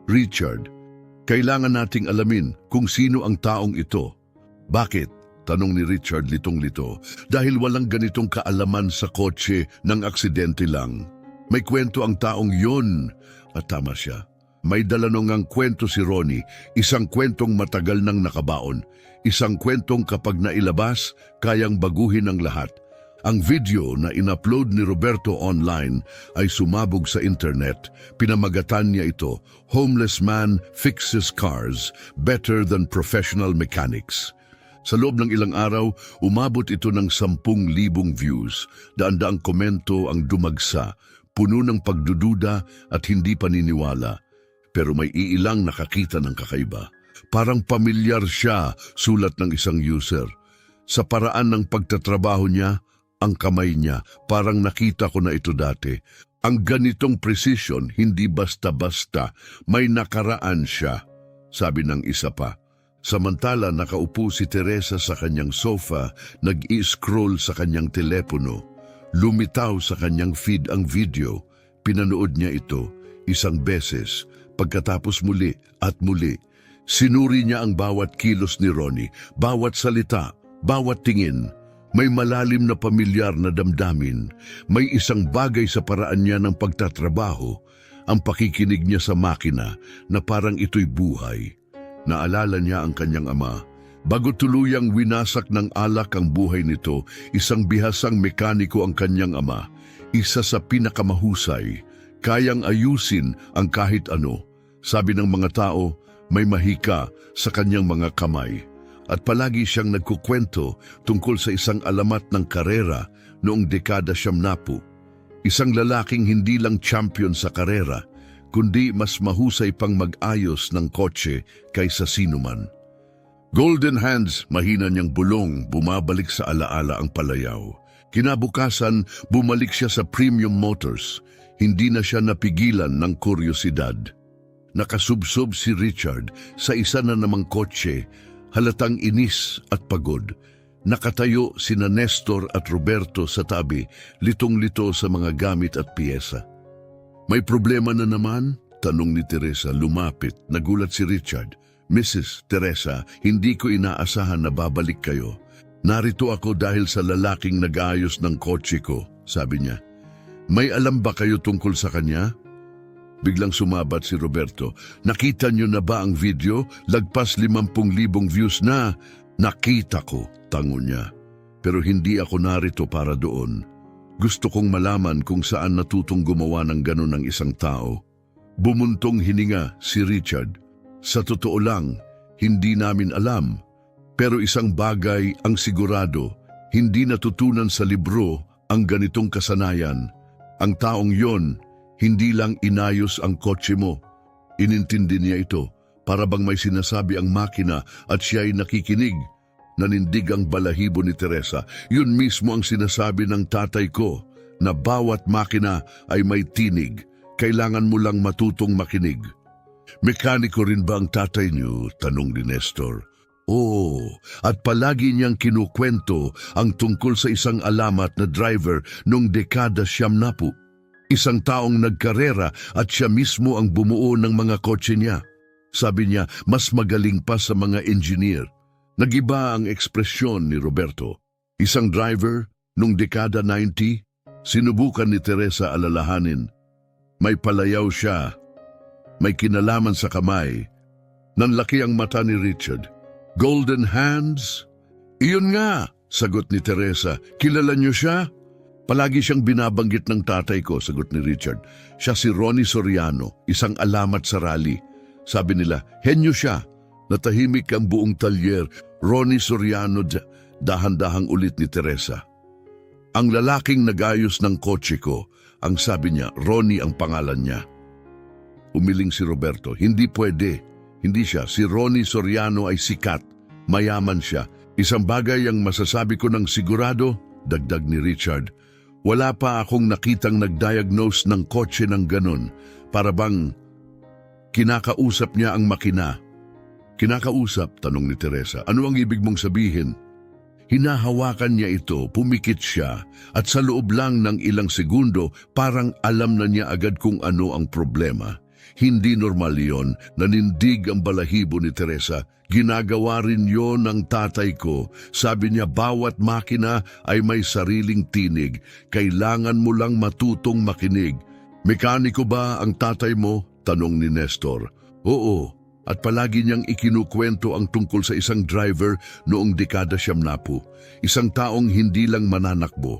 Richard, kailangan nating alamin kung sino ang taong ito. Bakit? Tanong ni Richard litong-lito. Dahil walang ganitong kaalaman sa kotse ng aksidente lang. May kwento ang taong yun. At tama siya. May dalanongang kwento si Ronnie, isang kwentong matagal nang nakabaon. Isang kwentong kapag nailabas, kayang baguhin ang lahat. Ang video na in-upload ni Roberto online ay sumabog sa internet. Pinamagatan niya ito, Homeless Man Fixes Cars Better Than Professional Mechanics. Sa loob ng ilang araw, umabot ito ng 10,000 views. Daan-daang komento ang dumagsa, puno ng pagdududa at hindi paniniwala. Pero may iilang nakakita ng kakaiba. Parang pamilyar siya, sulat ng isang user. Sa paraan ng pagtatrabaho niya, ang kamay niya, parang nakita ko na ito dati. Ang ganitong precision, hindi basta-basta, may nakaraan siya, sabi ng isa pa. Samantala nakaupo si Teresa sa kanyang sofa, nag-i-scroll sa kanyang telepono. Lumitaw sa kanyang feed ang video. Pinanood niya ito isang beses, pagkatapos muli at muli. Sinuri niya ang bawat kilos ni Ronnie, bawat salita, bawat tingin. May malalim na pamilyar na damdamin. May isang bagay sa paraan niya ng pagtatrabaho, ang pakikinig niya sa makina na parang ito'y buhay. Naalala niya ang kanyang ama. Bago tuluyang winasak ng alak ang buhay nito, isang bihasang mekaniko ang kanyang ama. Isa sa pinakamahusay, kayang ayusin ang kahit ano. Sabi ng mga tao, may mahika sa kanyang mga kamay. At palagi siyang nagkukwento tungkol sa isang alamat ng karera noong dekada 70. Isang lalaking hindi lang champion sa karera, kundi mas mahusay pang mag-ayos ng kotse kaysa sinuman. Golden Hands, mahina niyang bulong, bumabalik sa alaala ang palayaw. Kinabukasan, bumalik siya sa Premium Motors. Hindi na siya napigilan ng kuryosidad. Nakasubsob si Richard sa isa na namang kotse, halatang inis at pagod. Nakatayo sina Nestor at Roberto sa tabi, litong-lito sa mga gamit at piyesa. May problema na naman? Tanong ni Teresa, lumapit. Nagulat si Richard. Mrs. Teresa, hindi ko inaasahan na babalik kayo. Narito ako dahil sa lalaking nag-aayos ng kotse ko, sabi niya. May alam ba kayo tungkol sa kanya? Biglang sumabat si Roberto. Nakita niyo na ba ang video? Lagpas 50,000 views na. Nakita ko, tango niya. Pero hindi ako narito para doon. Gusto kong malaman kung saan natutong gumawa ng ganon ng isang tao. Bumuntong hininga si Richard. Sa totoo lang, hindi namin alam. Pero isang bagay ang sigurado, hindi natutunan sa libro ang ganitong kasanayan. Ang taong yon, hindi lang inayos ang kotse mo. Inintindi niya ito, para bang may sinasabi ang makina at siya ay nakikinig. Nanindig ang balahibo ni Teresa. Yun mismo ang sinasabi ng tatay ko, na bawat makina ay may tinig. Kailangan mo lang matutong makinig. Mekaniko rin ba ang tatay niyo? Tanong ni Nestor. Oo, at palagi niyang kinukwento ang tungkol sa isang alamat na driver noong dekada 70. Isang taong nagkarera at siya mismo ang bumuo ng mga kotse niya. Sabi niya, mas magaling pa sa mga engineer. Nagiba ang ekspresyon ni Roberto. Isang driver noong dekada 90, sinubukan ni Teresa alalahanin. May palayaw siya. May kinalaman sa kamay. Nanlaki ang mata ni Richard. Golden Hands? Iyon nga, sagot ni Teresa. Kilala niyo siya? Palagi siyang binabanggit ng tatay ko, sagot ni Richard. Siya si Ronnie Soriano, isang alamat sa rally. Sabi nila, henyo siya. Natahimik ang buong talyer. Ronnie Soriano, dahan-dahang ulit ni Teresa. Ang lalaking nagayos ng kotse ko, ang sabi niya, Ronnie ang pangalan niya. Umiling si Roberto, hindi pwede. Hindi siya. Si Ronnie Soriano ay sikat. Mayaman siya. Isang bagay ang masasabi ko ng sigurado, dagdag ni Richard. Wala pa akong nakitang nag-diagnose ng kotse ng ganun. Para bang kinakausap niya ang makina. Kinakausap, tanong ni Teresa. Ano ang ibig mong sabihin? Hinahawakan niya ito, pumikit siya, at sa loob lang ng ilang segundo, parang alam na niya agad kung ano ang problema. Hindi normal yon, nanindig ang balahibo ni Teresa. Ginagawa rin yon ng tatay ko. Sabi niya bawat makina ay may sariling tinig. Kailangan mo lang matutong makinig. Mekaniko ba ang tatay mo? Tanong ni Nestor. Oo, at palagi niyang ikinukwento ang tungkol sa isang driver noong dekada 70. Isang taong hindi lang mananakbo.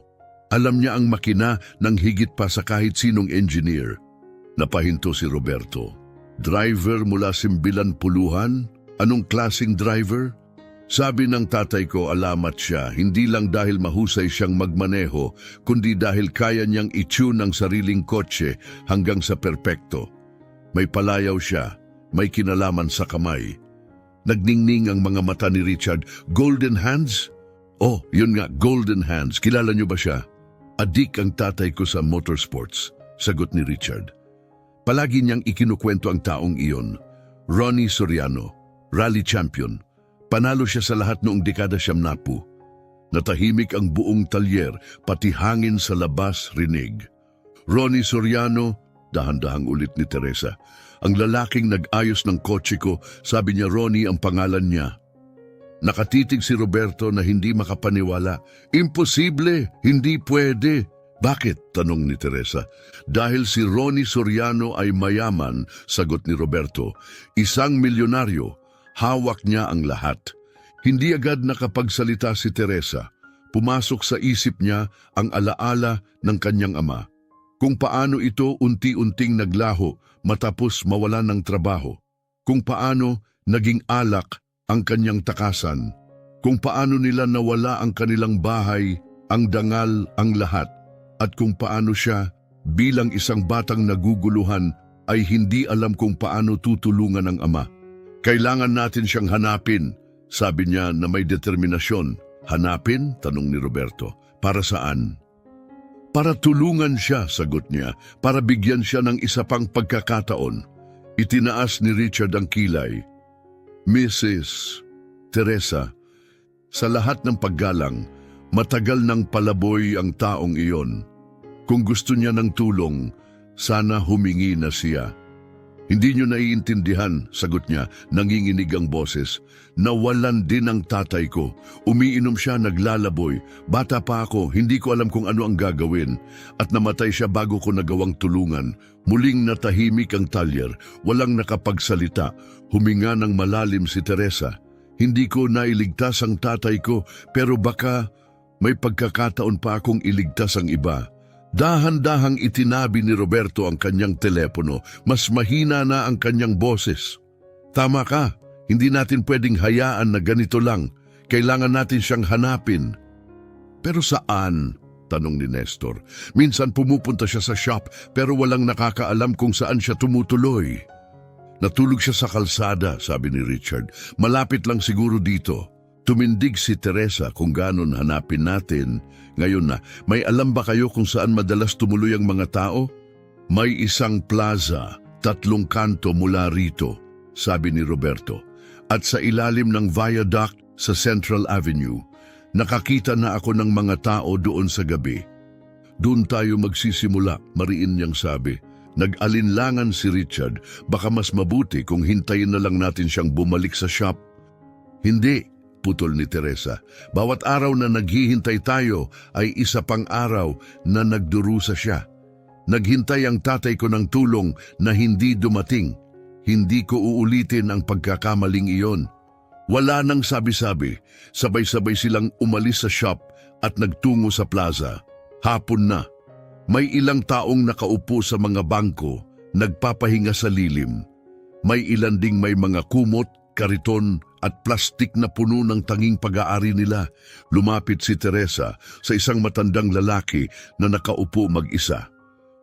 Alam niya ang makina ng higit pa sa kahit sinong engineer. Napahinto si Roberto. Driver mula simbilan puluhan? Anong klasing driver? Sabi ng tatay ko alamat siya, hindi lang dahil mahusay siyang magmaneho, kundi dahil kaya niyang i-tune ang sariling kotse hanggang sa perpekto. May palayaw siya, may kinalaman sa kamay. Nagningning ang mga mata ni Richard. Golden Hands? Oh, yun nga, Golden Hands. Kilala niyo ba siya? Adik ang tatay ko sa motorsports. sagot ni Richard. Palagi niyang ikinukwento ang taong iyon. Ronnie Soriano, rally champion. Panalo siya sa lahat noong dekada 70. Natahimik ang buong talyer, pati hangin sa labas rinig. Ronnie Soriano, dahan-dahang ulit ni Teresa. Ang lalaking nag-ayos ng kotse ko, sabi niya Ronnie ang pangalan niya. Nakatitig si Roberto na hindi makapaniwala. Imposible, hindi pwede. Bakit? Tanong ni Teresa. Dahil si Ronnie Soriano ay mayaman, sagot ni Roberto. Isang milyonaryo, hawak niya ang lahat. Hindi agad nakapagsalita si Teresa. Pumasok sa isip niya ang alaala ng kanyang ama. Kung paano ito unti-unting naglaho matapos mawala ng trabaho. Kung paano naging alak ang kanyang takasan. Kung paano nila nawala ang kanilang bahay, ang dangal, ang lahat. At kung paano siya, bilang isang batang naguguluhan, ay hindi alam kung paano tutulungan ang ama. Kailangan natin siyang hanapin, sabi niya na may determinasyon. Hanapin? Tanong ni Roberto. Para saan? Para tulungan siya, sagot niya. Para bigyan siya ng isa pang pagkakataon. Itinaas ni Richard ang kilay. Mrs. Teresa, sa lahat ng paggalang, matagal nang palaboy ang taong iyon. Kung gusto niya ng tulong, sana humingi na siya. Hindi niyo naiintindihan, sagot niya, nanginginig ang boses. Nawalan din ang tatay ko. Umiinom siya, naglalaboy. Bata pa ako, hindi ko alam kung ano ang gagawin. At namatay siya bago ko nagawang tulungan. Muling natahimik ang talyer, walang nakapagsalita. Huminga ng malalim si Teresa. Hindi ko nailigtas ang tatay ko, pero baka may pagkakataon pa akong iligtas ang iba. Dahan-dahang itinabi ni Roberto ang kanyang telepono. Mas mahina na ang kanyang boses. Tama ka, hindi natin pwedeng hayaan na ganito lang. Kailangan natin siyang hanapin. Pero saan? Tanong ni Nestor. Minsan pumupunta siya sa shop pero walang nakakaalam kung saan siya tumutuloy. Natulog siya sa kalsada, sabi ni Richard. Malapit lang siguro dito. Tumindig si Teresa kung ganon hanapin natin. Ngayon na, may alam ba kayo kung saan madalas tumuloy ang mga tao? May isang plaza, 3 kanto mula rito, sabi ni Roberto. At sa ilalim ng viaduct sa Central Avenue, nakakita na ako ng mga tao doon sa gabi. Doon tayo magsisimula, mariin niyang sabi. Nag-alinlangan si Richard, baka mas mabuti kung hintayin na lang natin siyang bumalik sa shop. Hindi, putol ni Teresa. Bawat araw na naghihintay tayo ay isa pang araw na nagdurusa siya. Naghintay ang tatay ko ng tulong na hindi dumating. Hindi ko uulitin ang pagkakamaling iyon. Wala nang sabi-sabi. Sabay-sabay silang umalis sa shop at nagtungo sa plaza. Hapon na. May ilang taong nakaupo sa mga bangko, nagpapahinga sa lilim. May ilan ding may mga kumot, kariton at plastik na puno ng tanging pag-aari nila. Lumapit si Teresa sa isang matandang lalaki na nakaupo mag-isa.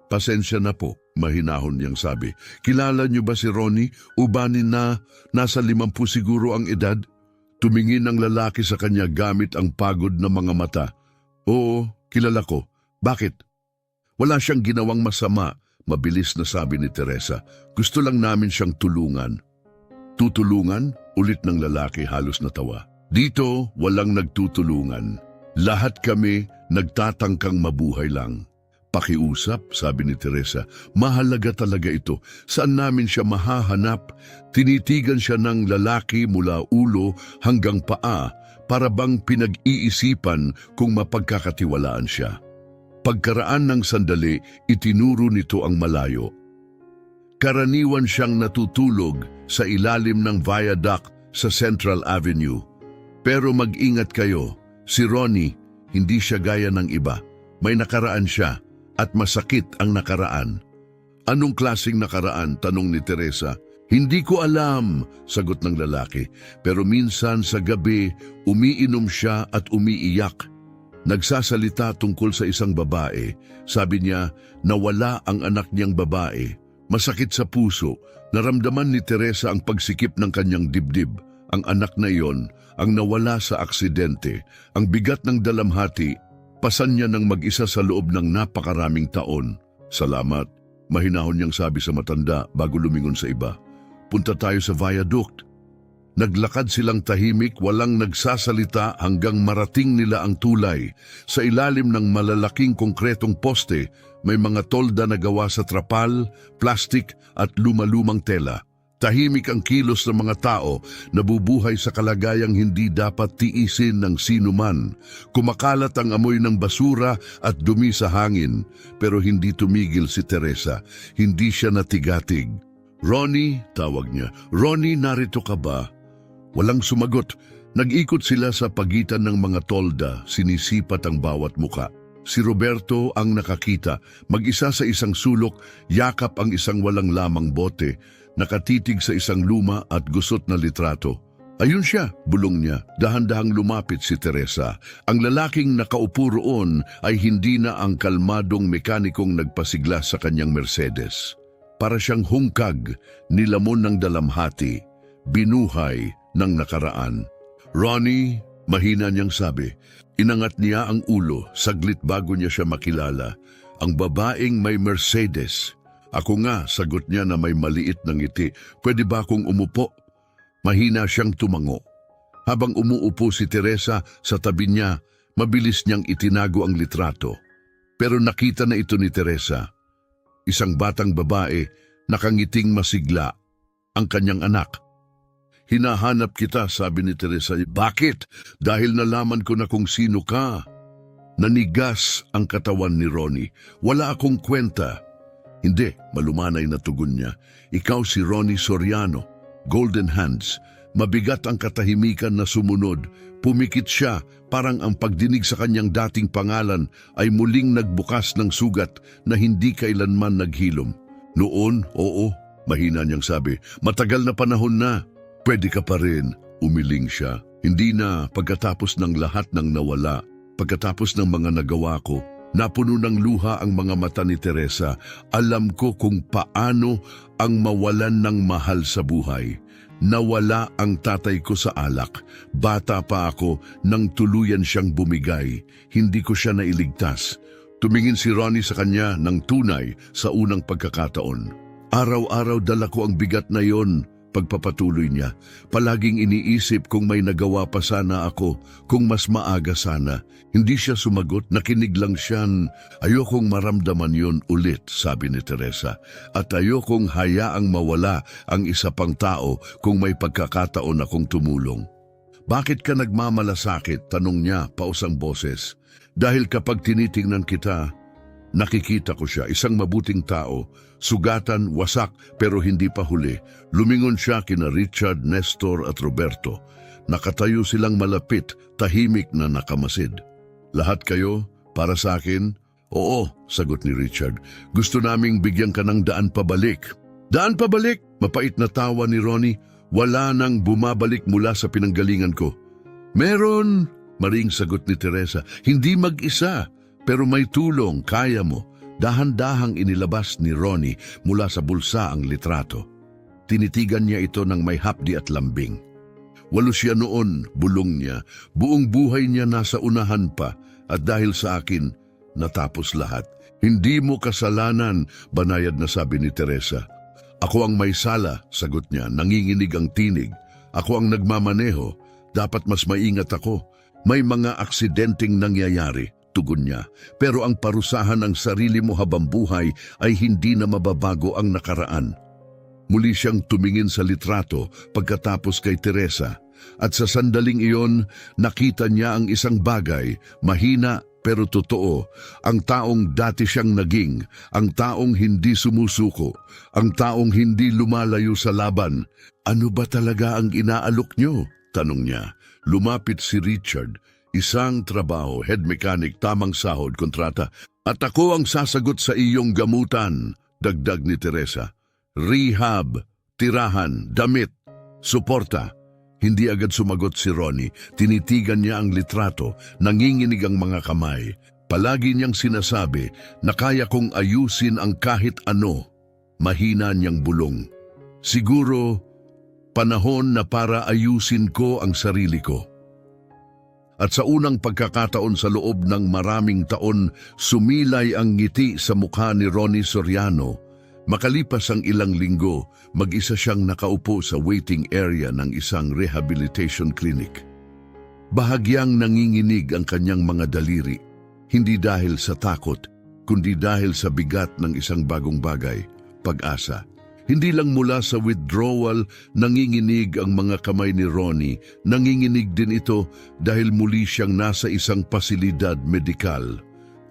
Pasensya na po, mahinahon niyang sabi. Kilala niyo ba si Ronnie? Ubanin na, nasa 50 siguro ang edad. Tumingin ang lalaki sa kanya gamit ang pagod na mga mata. Oo, kilala ko. Bakit? Wala siyang ginawang masama, mabilis na sabi ni Teresa. Gusto lang namin siyang tulungan. Tutulungan? Ulit ng lalaki halos natawa. Dito, walang nagtutulungan. Lahat kami nagtatangkang mabuhay lang. Pakiusap, sabi ni Teresa. Mahalaga talaga ito. Saan namin siya mahahanap? Tinitigan siya ng lalaki mula ulo hanggang paa para bang pinag-iisipan kung mapagkakatiwalaan siya. Pagkaraan ng sandali, itinuro nito ang malayo. Karaniwan siyang natutulog sa ilalim ng viaduct sa Central Avenue. Pero mag-ingat kayo, si Ronnie, hindi siya gaya ng iba. May nakaraan siya at masakit ang nakaraan. Anong klaseng nakaraan? Tanong ni Teresa. Hindi ko alam, sagot ng lalaki. Pero minsan sa gabi, umiinom siya at umiiyak. Nagsasalita tungkol sa isang babae. Sabi niya, nawala ang anak niyang babae. Masakit sa puso, naramdaman ni Teresa ang pagsikip ng kanyang dibdib. Ang anak na iyon, ang nawala sa aksidente, ang bigat ng dalamhati, pasan niya ng mag-isa sa loob ng napakaraming taon. Salamat. Mahinahon niyang sabi sa matanda bago lumingon sa iba. Punta tayo sa viaduct. Naglakad silang tahimik, walang nagsasalita hanggang marating nila ang tulay. Sa ilalim ng malalaking konkretong poste, may mga tolda na gawa sa trapal, plastik at lumalumang tela. Tahimik ang kilos ng mga tao, nabubuhay sa kalagayang hindi dapat tiisin ng sino man. Kumakalat ang amoy ng basura at dumi sa hangin, pero hindi tumigil si Teresa. Hindi siya natigatig. "Ronnie," tawag niya. "Ronnie, narito ka ba?" Walang sumagot. Nag-ikot sila sa pagitan ng mga tolda, sinisipat ang bawat muka. Si Roberto ang nakakita, mag-isa sa isang sulok, yakap ang isang walang lamang bote, nakatitig sa isang luma at gusot na litrato. "Ayun siya," bulong niya. Dahan-dahang lumapit si Teresa. Ang lalaking nakaupo roon ay hindi na ang kalmadong mekanikong nagpasigla sa kanyang Mercedes. Para siyang hungkag, nilamon ng dalamhati, binuhay ng nakaraan. "Ronnie," mahina niyang sabi. Inangat niya ang ulo, saglit bago niya siya makilala. "Ang babaeng may Mercedes." "Ako nga," sagot niya na may maliit na ngiti. "Pwede ba akong umupo?" Mahina siyang tumango. Habang umuupo si Teresa sa tabi niya, mabilis niyang itinago ang litrato. Pero nakita na ito ni Teresa. Isang batang babae, nakangiting masigla, ang kanyang anak. "Hinahanap kita," sabi ni Teresa. "Bakit?" "Dahil nalaman ko na kung sino ka." Nanigas ang katawan ni Ronnie. "Wala akong kwenta." "Hindi," malumanay na tugon niya. "Ikaw si Ronnie Soriano, Golden Hands." Mabigat ang katahimikan na sumunod. Pumikit siya, parang ang pagdinig sa kanyang dating pangalan ay muling nagbukas ng sugat na hindi kailanman naghilom. "Noon, oo," mahina niyang sabi. "Matagal na panahon na." "Pwede ka pa rin," umiling siya. "Hindi na pagkatapos ng lahat ng nawala, pagkatapos ng mga nagawa ko." Napuno ng luha ang mga mata ni Teresa. "Alam ko kung paano ang mawalan ng mahal sa buhay. Nawala ang tatay ko sa alak. Bata pa ako nang tuluyan siyang bumigay. Hindi ko siya nailigtas." Tumingin si Ronnie sa kanya ng tunay sa unang pagkakataon. "Araw-araw dala ko ang bigat na yon," pagpapatuloy niya. "Palaging iniisip kung may nagawa pa sana ako, kung mas maaga sana." Hindi siya sumagot, nakinig lang siyan. "Ayokong maramdaman yon ulit," sabi ni Teresa. "At ayokong hayaang mawala ang isa pang tao kung may pagkakataon akong tumulong." "Bakit ka nagmamalasakit?" tanong niya, pausang boses. "Dahil kapag tinitingnan kita, nakikita ko siya, isang mabuting tao, sugatan, wasak, pero hindi pa huli." Lumingon siya kina Richard, Nestor at Roberto. Nakatayo silang malapit, tahimik na nakamasid. "Lahat kayo, para sa akin?" "Oo," sagot ni Richard. "Gusto naming bigyan ka ng daan pabalik." "Daan pabalik?" Mapait na tawa ni Ronnie. "Wala nang bumabalik mula sa pinanggalingan ko." "Meron," maring sagot ni Teresa. "Hindi mag-isa, pero may tulong, kaya mo." Dahan-dahang inilabas ni Ronnie mula sa bulsa ang litrato. Tinitigan niya ito ng may hapdi at lambing. "Walo siya noon," bulong niya. "Buong buhay niya nasa unahan pa, at dahil sa akin, natapos lahat." "Hindi mo kasalanan," banayad na sabi ni Teresa. "Ako ang may sala," sagot niya, nanginginig ang tinig. "Ako ang nagmamaneho, dapat mas maingat ako. May mga aksidenteng nangyayari," tugon niya. "Pero ang parusahan ng sarili mo habang buhay ay hindi na mababago ang nakaraan." Muli siyang tumingin sa litrato pagkatapos kay Teresa, at sa sandaling iyon nakita niya ang isang bagay, mahina pero totoo, ang taong dati siyang naging, ang taong hindi sumusuko, ang taong hindi lumalayo sa laban. "Ano ba talaga ang inaalok niyo?" tanong niya. Lumapit si Richard, isang trabaho, head mechanic, tamang sahod, kontrata. "At ako ang sasagot sa iyong gamutan," dagdag ni Teresa. "Rehab, tirahan, damit, suporta." Hindi agad sumagot si Ronnie. Tinitigan niya ang litrato, nanginginig ang mga kamay. Palagi niyang sinasabi na kaya kong ayusin ang kahit ano. Mahina niyang bulong. "Siguro, panahon na para ayusin ko ang sarili ko." At sa unang pagkakataon sa loob ng maraming taon, sumilay ang ngiti sa mukha ni Ronnie Soriano. Makalipas ang ilang linggo, mag-isa siyang nakaupo sa waiting area ng isang rehabilitation clinic. Bahagyang nanginginig ang kanyang mga daliri, hindi dahil sa takot, kundi dahil sa bigat ng isang bagong bagay, pag-asa. Hindi lang mula sa withdrawal, nanginginig ang mga kamay ni Ronnie, nanginginig din ito dahil muli siyang nasa isang pasilidad medikal.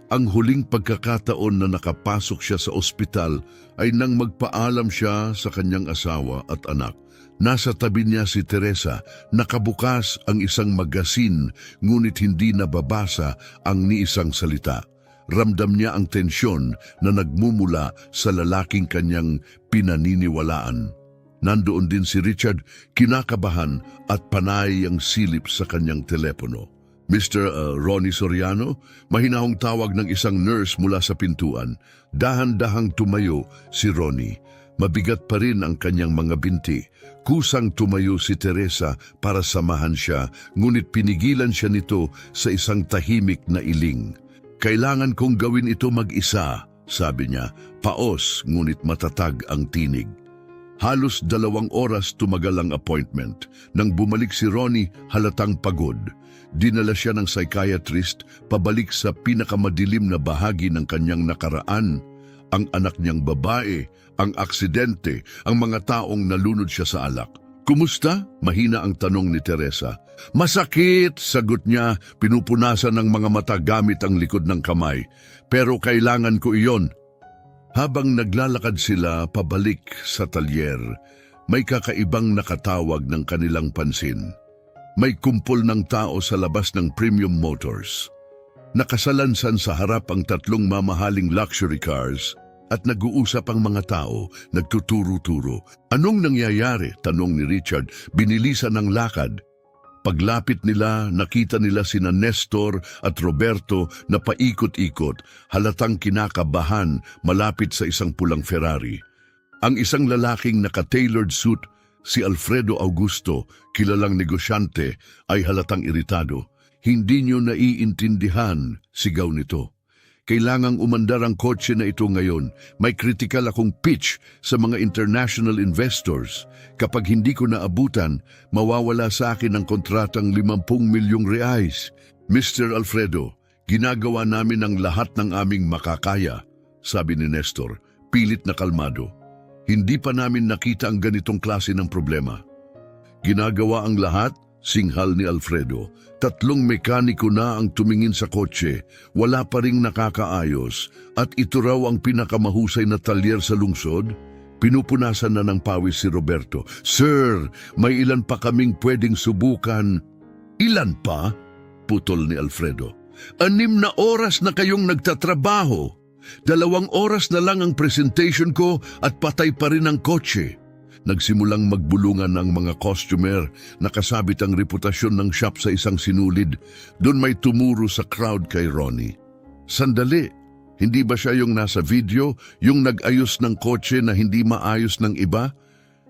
Ang huling pagkakataon na nakapasok siya sa ospital ay nang magpaalam siya sa kanyang asawa at anak. Nasa tabi niya si Teresa, nakabukas ang isang magasin ngunit hindi nababasa ang ni isang salita. Ramdam niya ang tensyon na nagmumula sa lalaking kanyang pinaniniwalaan. Nandoon din si Richard, kinakabahan at panay ang silip sa kanyang telepono. Mr. Ronnie Soriano, mahinahong tawag ng isang nurse mula sa pintuan. Dahan-dahang tumayo si Ronnie. Mabigat pa rin ang kanyang mga binti. Kusang tumayo si Teresa para samahan siya, ngunit pinigilan siya nito sa isang tahimik na iling. Kailangan kong gawin ito mag-isa, sabi niya. Paos, ngunit matatag ang tinig. Halos 2 oras tumagal ang appointment. Nang bumalik si Ronnie, halatang pagod. Dinala siya ng psychiatrist pabalik sa pinakamadilim na bahagi ng kanyang nakaraan. Ang anak niyang babae, ang aksidente, ang mga taong nalunod siya sa alak. Kumusta? Mahina ang tanong ni Teresa. Masakit, sagot niya, pinupunasan ng mga mata gamit ang likod ng kamay. Pero kailangan ko iyon. Habang naglalakad sila pabalik sa talyer, may kakaibang nakatawag ng kanilang pansin. May kumpol ng tao sa labas ng Premium Motors. Nakasalansan sa harap ang 3 mamahaling luxury cars at nag-uusap ang mga tao, nagtuturo-turo. Anong nangyayari? Tanong ni Richard, binilisan ng lakad. Paglapit nila, nakita nila sina Nestor at Roberto na paikot-ikot, halatang kinakabahan malapit sa isang pulang Ferrari. Ang isang lalaking naka-tailored suit, si Alfredo Augusto, kilalang negosyante, ay halatang iritado. Hindi niyo naiintindihan, sigaw nito. Kailangang umandar ang kotse na ito ngayon. May critical akong pitch sa mga international investors. Kapag hindi ko naabutan, mawawala sa akin ang kontratang 50 milyong reais. Mr. Alfredo, ginagawa namin ang lahat ng aming makakaya, sabi ni Nestor, pilit na kalmado. Hindi pa namin nakita ang ganitong klase ng problema. Ginagawa ang lahat, singhal ni Alfredo. 3 mekaniko na ang tumingin sa kotse, wala pa ring nakakaayos, at ito raw ang pinakamahusay na talyer sa lungsod. Pinupunasan na ng pawis si Roberto. Sir, may ilan pa kaming pwedeng subukan. Ilan pa? Putol ni Alfredo. 6 na oras na kayong nagtatrabaho. 2 oras na lang ang presentation ko at patay pa rin ang kotse. Nagsimulang magbulungan ng mga customer, nakasabit ang reputasyon ng shop sa isang sinulid. Doon may tumuro sa crowd kay Ronnie. Sandali, hindi ba siya yung nasa video, yung nag-ayos ng kotse na hindi maayos ng iba?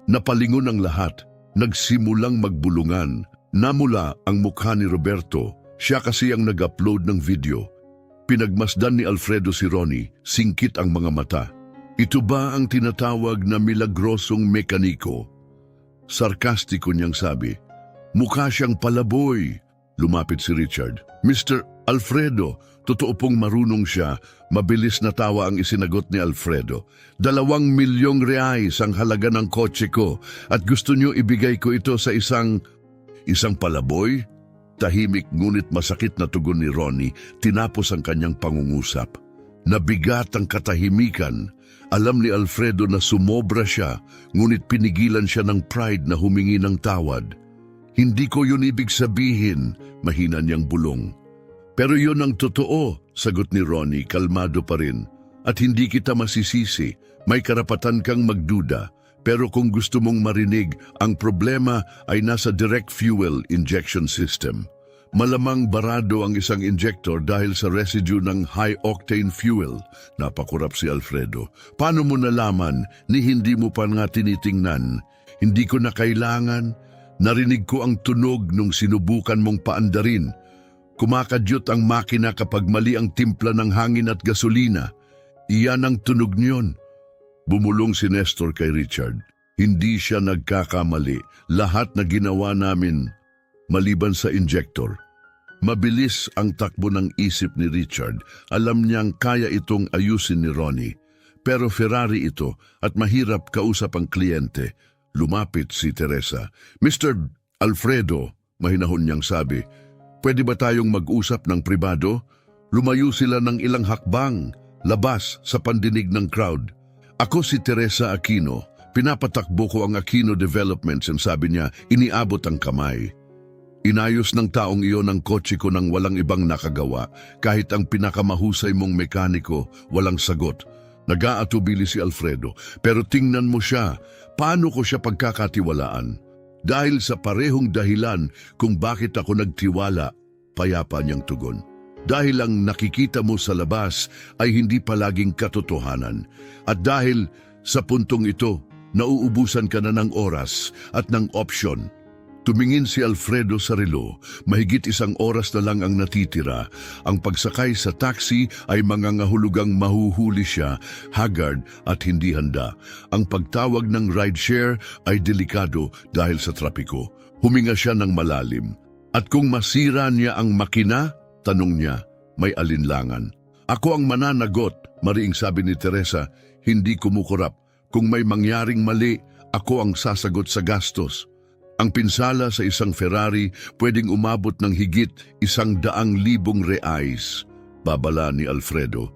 Napalingon ang lahat, nagsimulang magbulungan. Namula ang mukha ni Roberto, siya kasi ang nag-upload ng video. Pinagmasdan ni Alfredo si Ronnie, singkit ang mga mata. Ito ba ang tinatawag na milagrosong mekaniko? Sarkastiko niyang sabi. Mukha siyang palaboy. Lumapit si Richard. Mr. Alfredo, totoo pong marunong siya. Mabilis na tawa ang isinagot ni Alfredo. 2 milyong reais ang halaga ng kotse ko at gusto niyo ibigay ko ito sa isang palaboy? Tahimik ngunit masakit na tugon ni Ronnie, tinapos ang kanyang pangungusap. Nabigat ang katahimikan. Alam ni Alfredo na sumobra siya, ngunit pinigilan siya ng pride na humingi ng tawad. Hindi ko yun ibig sabihin, mahina niyang bulong. Pero yun ang totoo, sagot ni Ronnie, kalmado pa rin. At hindi kita masisisi, may karapatan kang magduda. Pero kung gusto mong marinig, ang problema ay nasa direct fuel injection system. Malamang barado ang isang injector dahil sa residue ng high-octane fuel. Napakurap si Alfredo. Paano mo nalaman ni hindi mo pa nga tinitingnan? Hindi ko na kailangan. Narinig ko ang tunog nung sinubukan mong paandarin. Kumakadyot ang makina kapag mali ang timpla ng hangin at gasolina. Iyan ang tunog niyon. Bumulong si Nestor kay Richard. Hindi siya nagkakamali. Lahat na ginawa namin, maliban sa injector. Mabilis ang takbo ng isip ni Richard. Alam niyang kaya itong ayusin ni Ronnie. Pero Ferrari ito at mahirap kausap ang kliyente. Lumapit si Teresa. Mr. Alfredo, mahinahon niyang sabi, pwede ba tayong mag-usap ng pribado? Lumayo sila ng ilang hakbang, labas sa pandinig ng crowd. Ako si Teresa Aquino. Pinapatakbo ko ang Aquino Developments and sabi niya, iniabot ang kamay. Inayos ng taong iyon ang kotse ko nang walang ibang nakagawa. Kahit ang pinakamahusay mong mekaniko, walang sagot. Nag-aatubili si Alfredo. Pero tingnan mo siya, paano ko siya pagkakatiwalaan? Dahil sa parehong dahilan kung bakit ako nagtiwala, payapa niyang tugon. Dahil ang nakikita mo sa labas ay hindi palaging katotohanan. At dahil sa puntong ito, nauubusan ka na ng oras at ng opsyon. Tumingin si Alfredo sa relo, mahigit 1 oras na lang ang natitira. Ang pagsakay sa taxi ay mangangahulugang mahuhuli siya, haggard at hindi handa. Ang pagtawag ng rideshare ay delikado dahil sa trapiko. Huminga siya ng malalim. At kung masira niya ang makina, tanong niya, may alinlangan. Ako ang mananagot, mariing sabi ni Teresa, hindi kumukurap. Kung may mangyaring mali, ako ang sasagot sa gastos. Ang pinsala sa isang Ferrari pwedeng umabot ng higit 100,000 reais. Babala ni Alfredo.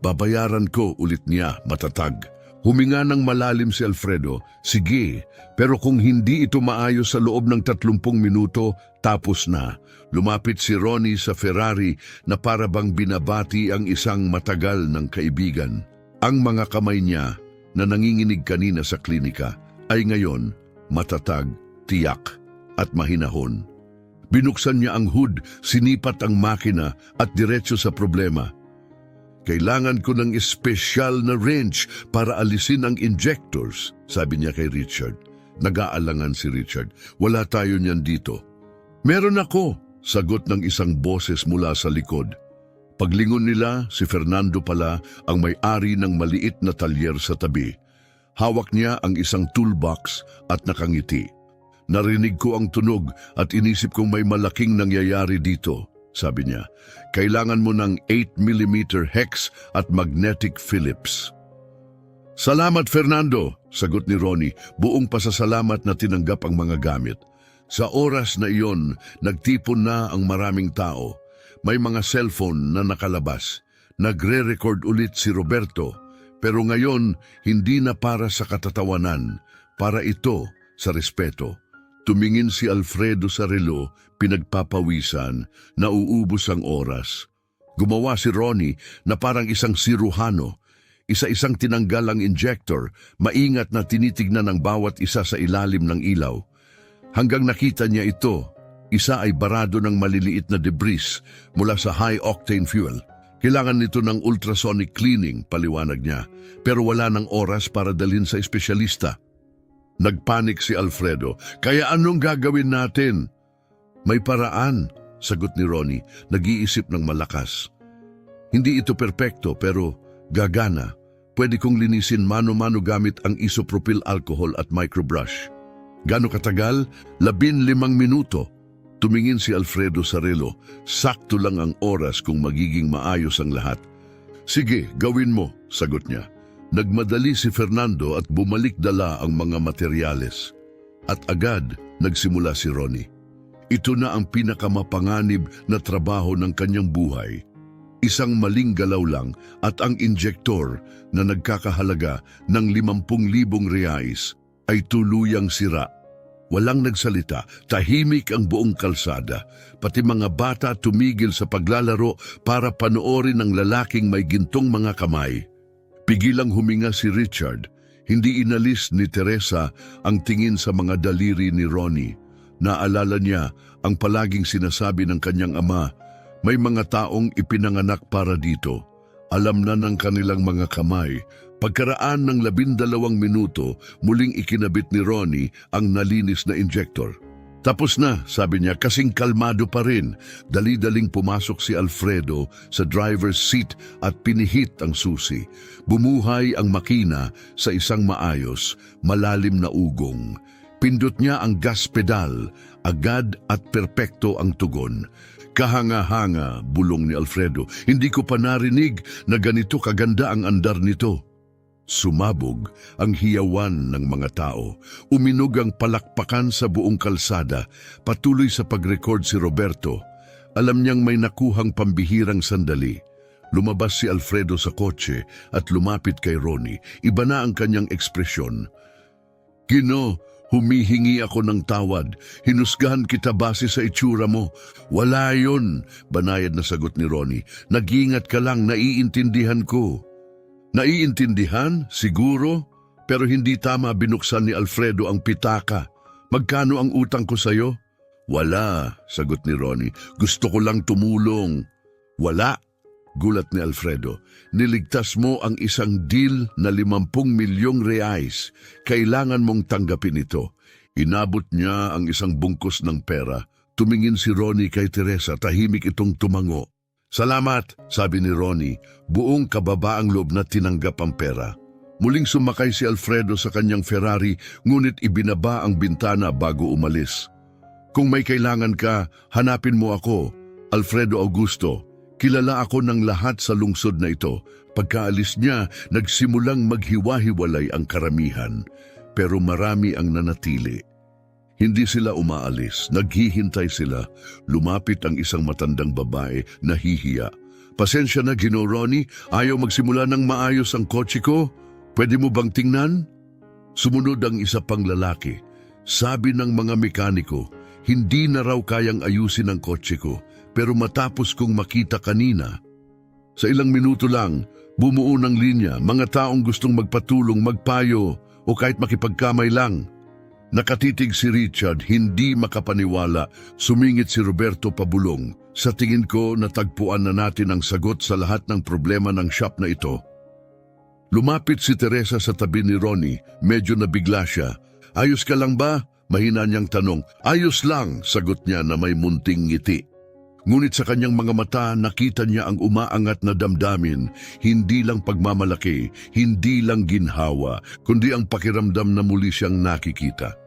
Babayaran ko, ulit niya, matatag. Huminga ng malalim si Alfredo. Sige, pero kung hindi ito maayos sa loob ng 30 minuto, tapos na. Lumapit si Ronnie sa Ferrari na para bang binabati ang isang matagal ng kaibigan. Ang mga kamay niya na nanginginig kanina sa klinika ay ngayon matatag, tiyak at mahinahon. Binuksan niya ang hood, sinipat ang makina at diretso sa problema. Kailangan ko ng espesyal na wrench para alisin ang injectors, sabi niya kay Richard. Nag-aalangan si Richard. Wala tayo niyan dito. Meron ako, sagot ng isang boses mula sa likod. Paglingon nila, si Fernando pala ang may-ari ng maliit na talyer sa tabi. Hawak niya ang isang toolbox at nakangiti. Narinig ko ang tunog at inisip kong may malaking nangyayari dito, sabi niya. Kailangan mo ng 8mm hex at magnetic Phillips. Salamat Fernando, sagot ni Ronnie, buong pasasalamat na tinanggap ang mga gamit. Sa oras na iyon, nagtipon na ang maraming tao. May mga cellphone na nakalabas. Nagre-record ulit si Roberto, pero ngayon hindi na para sa katatawanan, para ito sa respeto. Tumingin si Alfredo sa relo, pinagpapawisan, nauubos ang oras. Gumawa si Ronnie na parang isang siruhano. Isa-isang tinanggal ang injector, maingat na tinitignan ang bawat isa sa ilalim ng ilaw. Hanggang nakita niya ito, isa ay barado ng maliliit na debris mula sa high-octane fuel. Kailangan nito ng ultrasonic cleaning, paliwanag niya, pero wala ng oras para dalhin sa espesyalista. Nagpanik si Alfredo. Kaya anong gagawin natin? May paraan, sagot ni Ronnie, nag-iisip ng malakas. Hindi ito perpekto pero gagana. Pwede kong linisin mano-mano gamit ang isopropyl alcohol at microbrush. Gano katagal? 15 minuto. Tumingin si Alfredo sa relo. Sakto lang ang oras kung magiging maayos ang lahat. Sige, gawin mo, sagot niya. Nagmadali si Fernando at bumalik dala ang mga materyales. At agad nagsimula si Ronnie. Ito na ang pinakamapanganib na trabaho ng kanyang buhay. Isang maling galaw lang at ang injektor na nagkakahalaga ng 50,000 reais ay tuluyang sira. Walang nagsalita, tahimik ang buong kalsada. Pati mga bata tumigil sa paglalaro para panoorin ang lalaking may gintong mga kamay. Pigilang huminga si Richard. Hindi inalis ni Teresa ang tingin sa mga daliri ni Ronnie. Naalala niya ang palaging sinasabi ng kanyang ama, may mga taong ipinanganak para dito. Alam na ng kanilang mga kamay. Pagkaraan ng 12 minuto, muling ikinabit ni Ronnie ang nalinis na injector. Tapos na, sabi niya, kasing kalmado pa rin. Dali-daling pumasok si Alfredo sa driver's seat at pinihit ang susi. Bumuhay ang makina sa isang maayos, malalim na ugong. Pindot niya ang gas pedal, agad at perpekto ang tugon. Kahanga-hanga, bulong ni Alfredo. Hindi ko pa narinig na ganito kaganda ang andar nito. Sumabog ang hiyawan ng mga tao. Uminog ang palakpakan sa buong kalsada. Patuloy sa pag-record si Roberto. Alam niyang may nakuhang pambihirang sandali. Lumabas si Alfredo sa kotse at lumapit kay Ronnie. Iba na ang kanyang ekspresyon. Gino, humihingi ako ng tawad. Hinusgahan kita base sa itsura mo. Wala yun, banayad na sagot ni Ronnie. Nag-iingat ka lang, naiintindihan ko. Naiintindihan, siguro, pero hindi tama binuksan ni Alfredo ang pitaka. Magkano ang utang ko sa'yo? Wala, sagot ni Ronnie. Gusto ko lang tumulong. Wala, gulat ni Alfredo. Niligtas mo ang isang deal na 50 milyong reais. Kailangan mong tanggapin ito. Inabot niya ang isang bungkus ng pera. Tumingin si Ronnie kay Teresa, tahimik itong tumango. Salamat, sabi ni Ronnie, buong kababaang loob na tinanggap ang pera. Muling sumakay si Alfredo sa kanyang Ferrari, ngunit ibinaba ang bintana bago umalis. Kung may kailangan ka, hanapin mo ako, Alfredo Augusto. Kilala ako ng lahat sa lungsod na ito. Pagkaalis niya, nagsimulang maghiwa-hiwalay ang karamihan, pero marami ang nanatili. Hindi sila umaalis, naghihintay sila. Lumapit ang isang matandang babae, nahihiya. Pasensya na, Gino Ronnie, ayaw magsimula ng maayos ang kotse ko. Pwede mo bang tingnan? Sumunod ang isa pang lalaki. Sabi ng mga mekaniko, hindi na raw kayang ayusin ang kotse ko, pero matapos kong makita kanina. Sa ilang minuto lang, bumuo ng linya, mga taong gustong magpatulong, magpayo, o kahit makipagkamay lang. Nakatitig si Richard, hindi makapaniwala. Sumingit si Roberto pabulong. Sa tingin ko, natagpuan na natin ang sagot sa lahat ng problema ng shop na ito. Lumapit si Teresa sa tabi ni Ronnie. Medyo nabigla siya. Ayos ka lang ba? Mahina niyang tanong. Ayos lang, sagot niya na may munting ngiti. Ngunit sa kanyang mga mata, nakita niya ang umaangat na damdamin, hindi lang pagmamalaki, hindi lang ginhawa, kundi ang pakiramdam na muli siyang nakikita.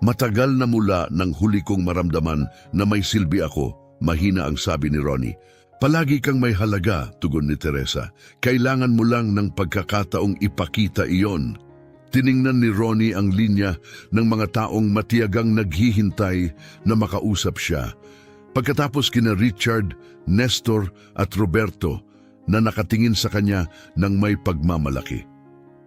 Matagal na mula nang huli kong maramdaman na may silbi ako, mahina ang sabi ni Ronnie. Palagi kang may halaga, tugon ni Teresa. Kailangan mo lang ng pagkakataong ipakita iyon. Tiningnan ni Ronnie ang linya ng mga taong matiyagang naghihintay na makausap siya. Pagkatapos kina Richard, Nestor at Roberto na nakatingin sa kanya ng may pagmamalaki.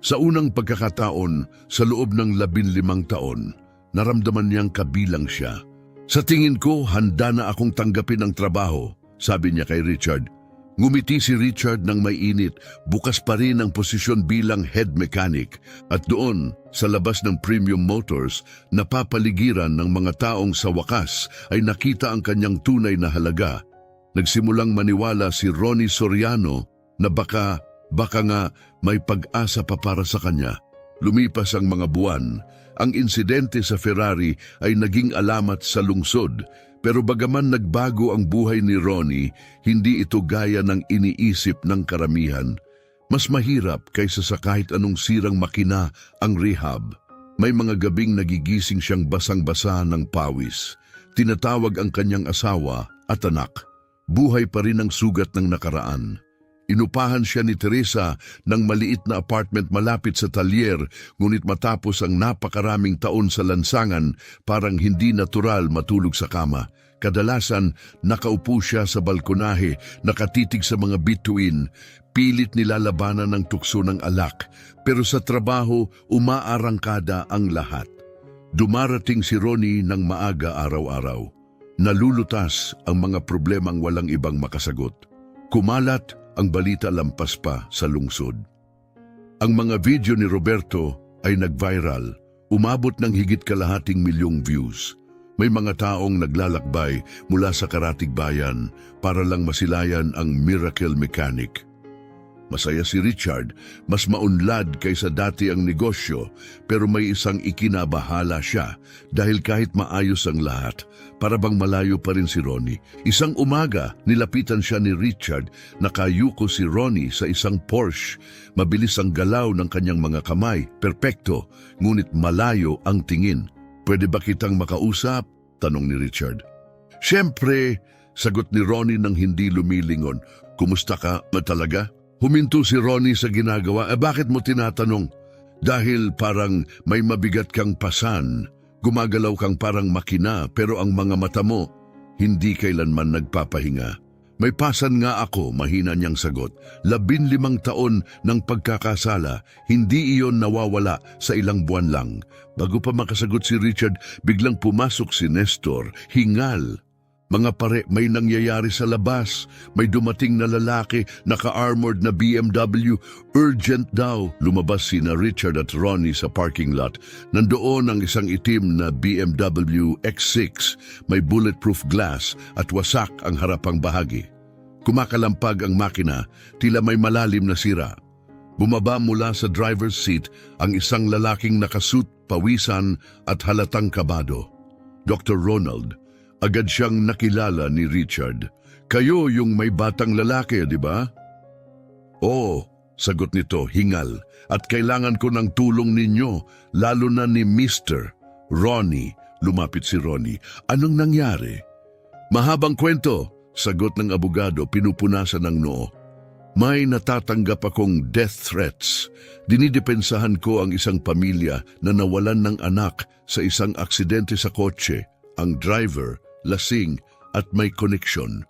Sa unang pagkakataon, sa loob ng 15 taon, naramdaman niyang kabilang siya. Sa tingin ko, handa na akong tanggapin ang trabaho, sabi niya kay Richard. Ngumiti si Richard ng may init, bukas pa rin ang posisyon bilang head mechanic at doon, sa labas ng Premium Motors, napapaligiran ng mga taong sa wakas ay nakita ang kanyang tunay na halaga. Nagsimulang maniwala si Ronnie Soriano na baka nga may pag-asa pa para sa kanya. Lumipas ang mga buwan, ang insidente sa Ferrari ay naging alamat sa lungsod. Pero bagaman nagbago ang buhay ni Ronnie, hindi ito gaya ng iniisip ng karamihan. Mas mahirap kaysa sa kahit anong sirang makina ang rehab. May mga gabing nagigising siyang basang-basa ng pawis. Tinatawag ang kanyang asawa at anak. Buhay pa rin ang sugat ng nakaraan. Inupahan siya ni Teresa ng maliit na apartment malapit sa talyer, ngunit matapos ang napakaraming taon sa lansangan, parang hindi natural matulog sa kama. Kadalasan, nakaupo siya sa balkonahe, nakatitig sa mga bituin, pilit nilalabanan ng tukso ng alak, pero sa trabaho, umaarangkada ang lahat. Dumarating si Ronnie ng maaga araw-araw. Nalulutas ang mga problemang walang ibang makasagot. Kumalat ang balita lampas pa sa lungsod. Ang mga video ni Roberto ay nag-viral, umabot ng higit 250,000 views. May mga taong naglalakbay mula sa karatig bayan para lang masilayan ang miracle mechanic. Masaya si Richard, mas maunlad kaysa dati ang negosyo, pero may isang ikinabahala siya dahil kahit maayos ang lahat, para bang malayo pa rin si Ronnie. Isang umaga, nilapitan siya ni Richard, nakayuko si Ronnie sa isang Porsche. Mabilis ang galaw ng kanyang mga kamay, perpekto, ngunit malayo ang tingin. "Pwede ba kitang makausap?" tanong ni Richard. "Siyempre," sagot ni Ronnie nang hindi lumilingon. "Kumusta ka talaga?" Huminto si Ronnie sa ginagawa. Bakit mo tinatanong? Dahil parang may mabigat kang pasan. Gumagalaw kang parang makina pero ang mga mata mo hindi kailanman nagpapahinga. "May pasan nga ako," mahina niyang sagot. 15 taon ng pagkakasala, hindi iyon nawawala sa ilang buwan lang. Bago pa makasagot si Richard, biglang pumasok si Nestor, hingal. "Mga pare, may nangyayari sa labas. May dumating na lalaki, naka-armored na BMW. Urgent daw." Lumabas sina Richard at Ronnie sa parking lot. Nandoon ang isang itim na BMW X6. May bulletproof glass at wasak ang harapang bahagi. Kumakalampag ang makina, tila may malalim na sira. Bumaba mula sa driver's seat ang isang lalaking nakasuit, pawisan at halatang kabado. Dr. Ronald. Agad siyang nakilala ni Richard. "Kayo yung may batang lalaki, di ba?" "Oo," sagot nito, hingal. "At kailangan ko ng tulong ninyo, lalo na ni Mr. Ronnie." Lumapit si Ronnie. "Anong nangyari?" "Mahabang kwento," sagot ng abogado, pinupunasan ng noo. "May natatanggap akong death threats. Dinidepensahan ko ang isang pamilya na nawalan ng anak sa isang aksidente sa kotse. Ang driver, lasing at may koneksyon."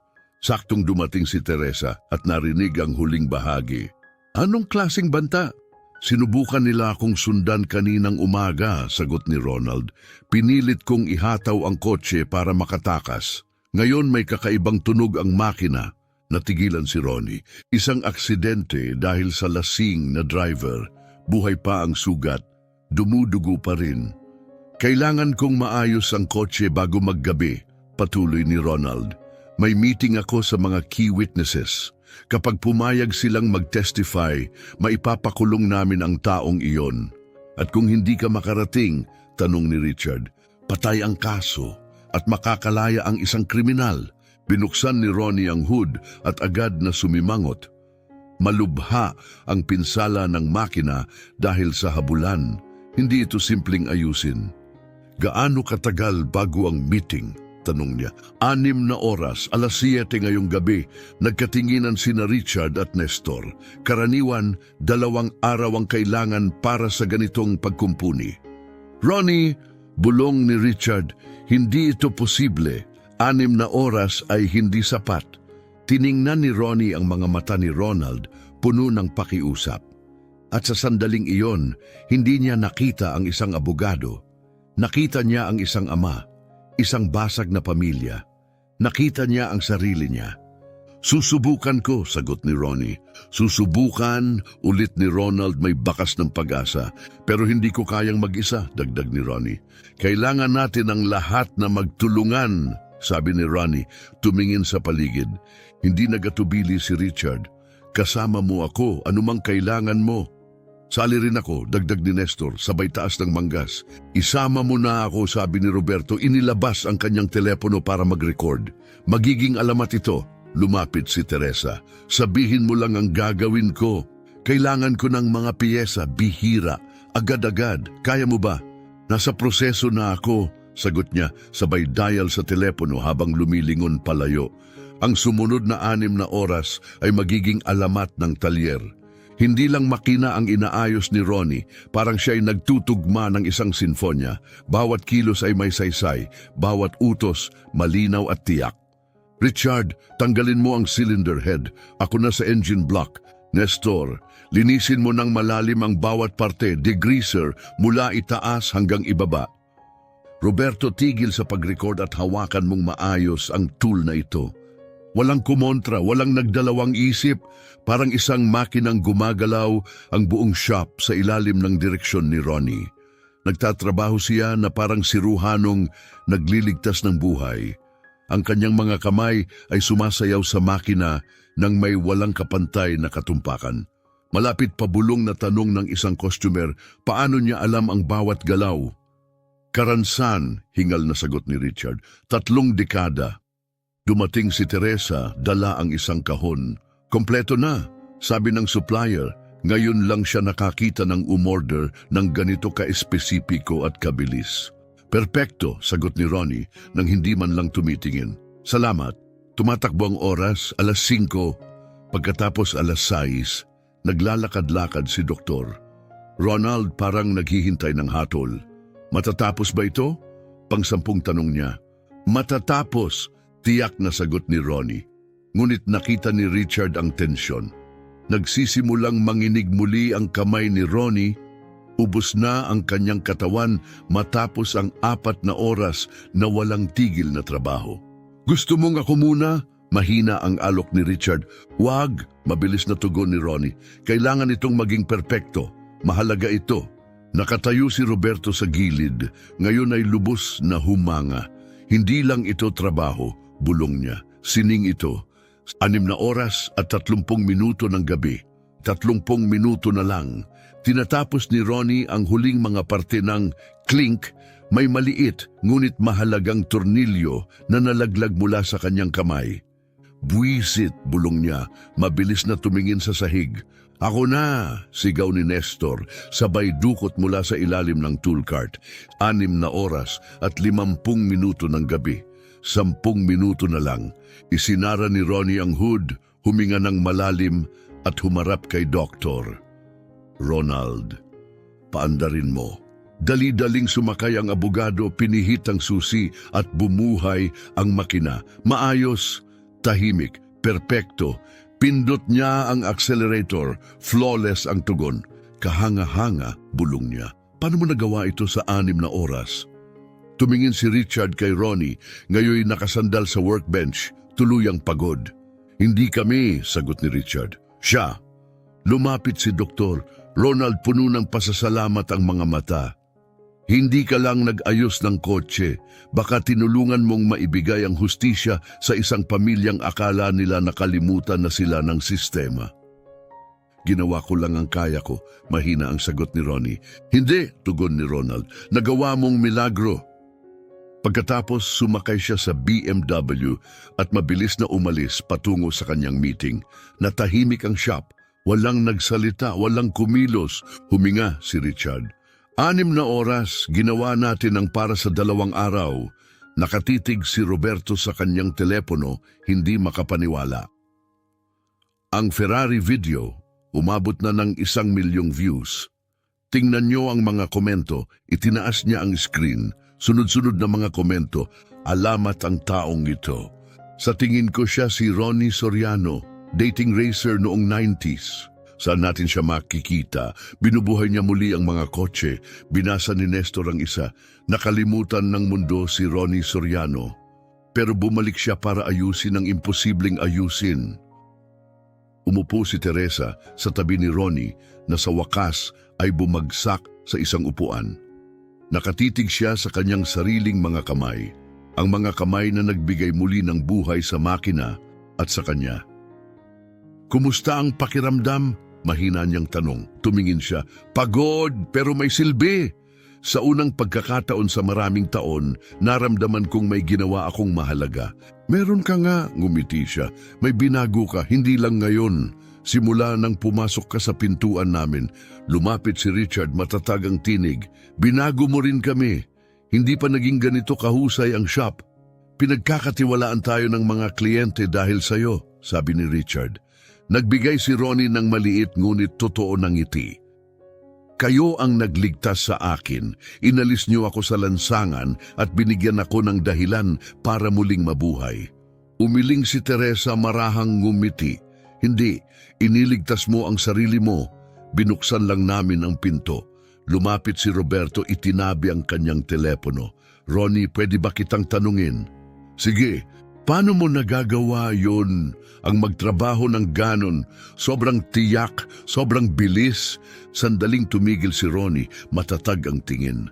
Saktong dumating si Teresa at narinig ang huling bahagi. "Anong klaseng banta?" "Sinubukan nila akong sundan kaninang umaga," sagot ni Ronald. "Pinilit kong ihataw ang kotse para makatakas. Ngayon may kakaibang tunog ang makina." Natigilan si Ronnie. Isang aksidente dahil sa lasing na driver. Buhay pa ang sugat. Dumudugo pa rin. "Kailangan kong maayos ang kotse bago maggabi," patuloy ni Ronald. "May meeting ako sa mga key witnesses. Kapag pumayag silang mag-testify, maipapakulong namin ang taong iyon." "At kung hindi ka makarating," tanong ni Richard, "patay ang kaso at makakalaya ang isang kriminal." Binuksan ni Ronnie ang hood at agad na sumimangot. Malubha ang pinsala ng makina dahil sa habulan. Hindi ito simpleng ayusin. "Gaano katagal bago ang meeting?" tanong niya. 6 na oras, 7:00 ngayong gabi. Nagkatinginan sina Richard at Nestor. Karaniwan, 2 araw ang kailangan para sa ganitong pagkumpuni. "Ronnie," bulong ni Richard, "hindi ito posible. 6 na oras ay hindi sapat." Tiningnan ni Ronnie ang mga mata ni Ronald, puno ng pakiusap. At sa sandaling iyon, hindi niya nakita ang isang abogado. Nakita niya ang isang ama, isang basag na pamilya. Nakita niya ang sarili niya. "Susubukan ko," sagot ni Ronnie. "Susubukan," ulit ni Ronald, may bakas ng pag-asa. "Pero hindi ko kayang mag-isa," dagdag ni Ronnie. "Kailangan natin ang lahat na magtulungan," sabi ni Ronnie, tumingin sa paligid. Hindi nagatubili si Richard. "Kasama mo ako, anumang kailangan mo." "Sali rin ako," dagdag ni Nestor, sabay taas ng manggas. "Isama mo na ako," sabi ni Roberto, inilabas ang kanyang telepono para mag-record. "Magiging alamat ito." Lumapit si Teresa. "Sabihin mo lang ang gagawin ko. Kailangan ko ng mga piyesa, bihira, agad-agad. Kaya mo ba?" "Nasa proseso na ako," sagot niya, sabay dial sa telepono habang lumilingon palayo. Ang sumunod na 6 na oras ay magiging alamat ng talyer. Hindi lang makina ang inaayos ni Ronnie, parang siya ay nagtutugma ng isang sinfonya. Bawat kilos ay may saysay, bawat utos malinaw at tiyak. "Richard, tanggalin mo ang cylinder head. Ako na sa engine block." "Nestor, linisin mo ng malalim ang bawat parte, degreaser, mula itaas hanggang ibaba." "Roberto, tigil sa pag-record at hawakan mong maayos ang tool na ito." Walang kumontra, walang nagdalawang isip. Parang isang makinang gumagalaw ang buong shop sa ilalim ng direksyon ni Ronnie. Nagtatrabaho siya na parang siruhanong nagliligtas ng buhay. Ang kanyang mga kamay ay sumasayaw sa makina nang may walang kapantay na katumpakan. Malapit pa bulong na tanong ng isang customer, paano niya alam ang bawat galaw? Karansan, hingal na sagot ni Richard. 3 dekada. Dumating si Teresa, dala ang isang kahon. Kompleto na, sabi ng supplier. Ngayon lang siya nakakita ng umorder ng ganito ka-espesipiko at kabilis. Perpekto, sagot ni Ronnie nang hindi man lang tumitingin. Salamat. Tumatakbo ang oras, 5:00. Pagkatapos 6:00, naglalakad-lakad si Doktor. Ronald parang naghihintay ng hatol. Matatapos ba ito? Pang-10 tanong niya. Matatapos, tiyak na sagot ni Ronnie. Ngunit nakita ni Richard ang tensyon. Nagsisimulang manginig muli ang kamay ni Ronnie. Ubos na ang kanyang katawan matapos ang 4 na oras na walang tigil na trabaho. Gusto mong ako muna? Mahina ang alok ni Richard. Wag, mabilis na tugon ni Ronnie. Kailangan itong maging perpekto. Mahalaga ito. Nakatayo si Roberto sa gilid. Ngayon ay lubos na humanga. Hindi lang ito trabaho, bulong niya. Sining ito. 6 na oras at 30 minuto ng gabi. 30 minuto na lang. Tinatapos ni Ronnie ang huling mga parte ng clink. May maliit ngunit mahalagang tornilyo na nalaglag mula sa kanyang kamay. Buwisit, bulong niya, mabilis na tumingin sa sahig. Ako na, sigaw ni Nestor, sabay dukot mula sa ilalim ng tool cart. 6 na oras at 50 minuto ng gabi. 10 minuto na lang. Isinara ni Ronnie ang hood, huminga ng malalim at humarap kay Doktor. Ronald, paandarin mo. Dali-daling sumakay ang abogado, pinihit ang susi at bumuhay ang makina. Maayos, tahimik, perpekto. Pindot niya ang accelerator, flawless ang tugon. Kahanga-hanga, bulong niya. Paano mo nagawa ito sa 6 na oras? Tumingin si Richard kay Ronnie, ngayon nakasandal sa workbench, tuluyang pagod. Hindi kami, sagot ni Richard. Siya. Lumapit si Doktor. Ronald, puno ng pasasalamat ang mga mata. Hindi ka lang nag-ayos ng kotse, baka tinulungan mong maibigay ang hustisya sa isang pamilyang akala nila nakalimutan na sila ng sistema. Ginawa ko lang ang kaya ko, mahina ang sagot ni Ronnie. Hindi, tugon ni Ronald, nagawa mong milagro. Pagkatapos sumakay siya sa BMW at mabilis na umalis patungo sa kanyang meeting. Natahimik ang shop, walang nagsalita, walang kumilos, huminga si Richard. 6 na oras, ginawa natin ang para sa 2 araw. Nakatitig si Roberto sa kanyang telepono, hindi makapaniwala. Ang Ferrari video, umabot na ng 1,000,000 views. Tingnan niyo ang mga komento, itinaas niya ang screen. Sunod-sunod na mga komento, alamat ang taong ito. Sa tingin ko siya si Ronnie Soriano, dating racer noong 90s. Saan natin siya makikita? Binubuhay niya muli ang mga kotse. Binasa ni Nestor ang isa. Nakalimutan ng mundo si Ronnie Soriano. Pero bumalik siya para ayusin ang imposibleng ayusin. Umupo si Teresa sa tabi ni Ronnie na sa wakas ay bumagsak sa isang upuan. Nakatitig siya sa kanyang sariling mga kamay. Ang mga kamay na nagbigay muli ng buhay sa makina at sa kanya. Kumusta ang pakiramdam? Mahina niyang tanong. Tumingin siya. Pagod pero may silbi. Sa unang pagkakataon sa maraming taon, naramdaman kong may ginawa akong mahalaga. Meron ka nga, ngumiti siya. May binago ka, hindi lang ngayon. Simula nang pumasok ka sa pintuan namin, lumapit si Richard, matatag ang tinig. Binago mo rin kami. Hindi pa naging ganito kahusay ang shop. Pinagkakatiwalaan tayo ng mga kliyente dahil sa'yo, sabi ni Richard. Nagbigay si Ronnie ng maliit ngunit totoo ng ngiti. Kayo ang nagligtas sa akin. Inalis niyo ako sa lansangan at binigyan ako ng dahilan para muling mabuhay. Umiling si Teresa, marahang ngumiti. Hindi, iniligtas mo ang sarili mo. Binuksan lang namin ang pinto. Lumapit si Roberto, itinabi ang kanyang telepono. Ronnie, pwede ba kitang tanungin? Sige, paano mo nagagawa yun? Ang magtrabaho ng ganon, sobrang tiyak, sobrang bilis. Sandaling tumigil si Ronnie, matatag ang tingin.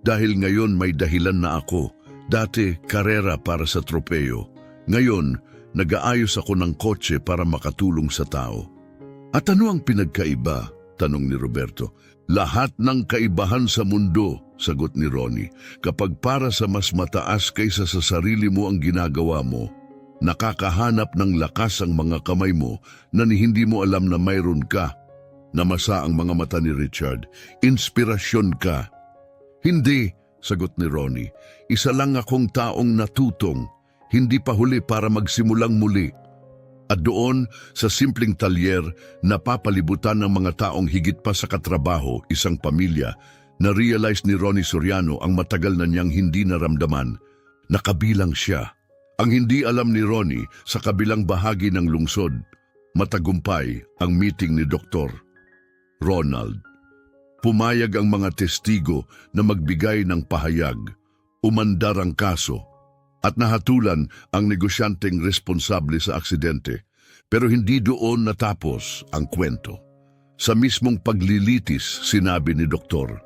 Dahil ngayon may dahilan na ako. Dati, karera para sa tropeo. Ngayon, nag-aayos ako ng kotse para makatulong sa tao. At ano ang pinagkaiba? Tanong ni Roberto. Lahat ng kaibahan sa mundo, sagot ni Ronnie. Kapag para sa mas mataas kaysa sa sarili mo ang ginagawa mo, nakakahanap ng lakas ang mga kamay mo na hindi mo alam na mayroon ka. Namasa ang mga mata ni Richard. Inspirasyon ka. Hindi, sagot ni Ronnie. Isa lang akong taong natutong. Hindi pa huli para magsimulang muli. At doon, sa simpleng talyer, napapalibutan ng mga taong higit pa sa katrabaho, isang pamilya, na-realize ni Ronnie Soriano ang matagal na niyang hindi naramdaman. Nakabilang siya. Ang hindi alam ni Ronnie, sa kabilang bahagi ng lungsod, matagumpay ang meeting ni Dr. Ronald. Pumayag ang mga testigo na magbigay ng pahayag, umandar ang kaso, at nahatulan ang negosyanteng responsable sa aksidente. Pero hindi doon natapos ang kwento. Sa mismong paglilitis, sinabi ni Dr.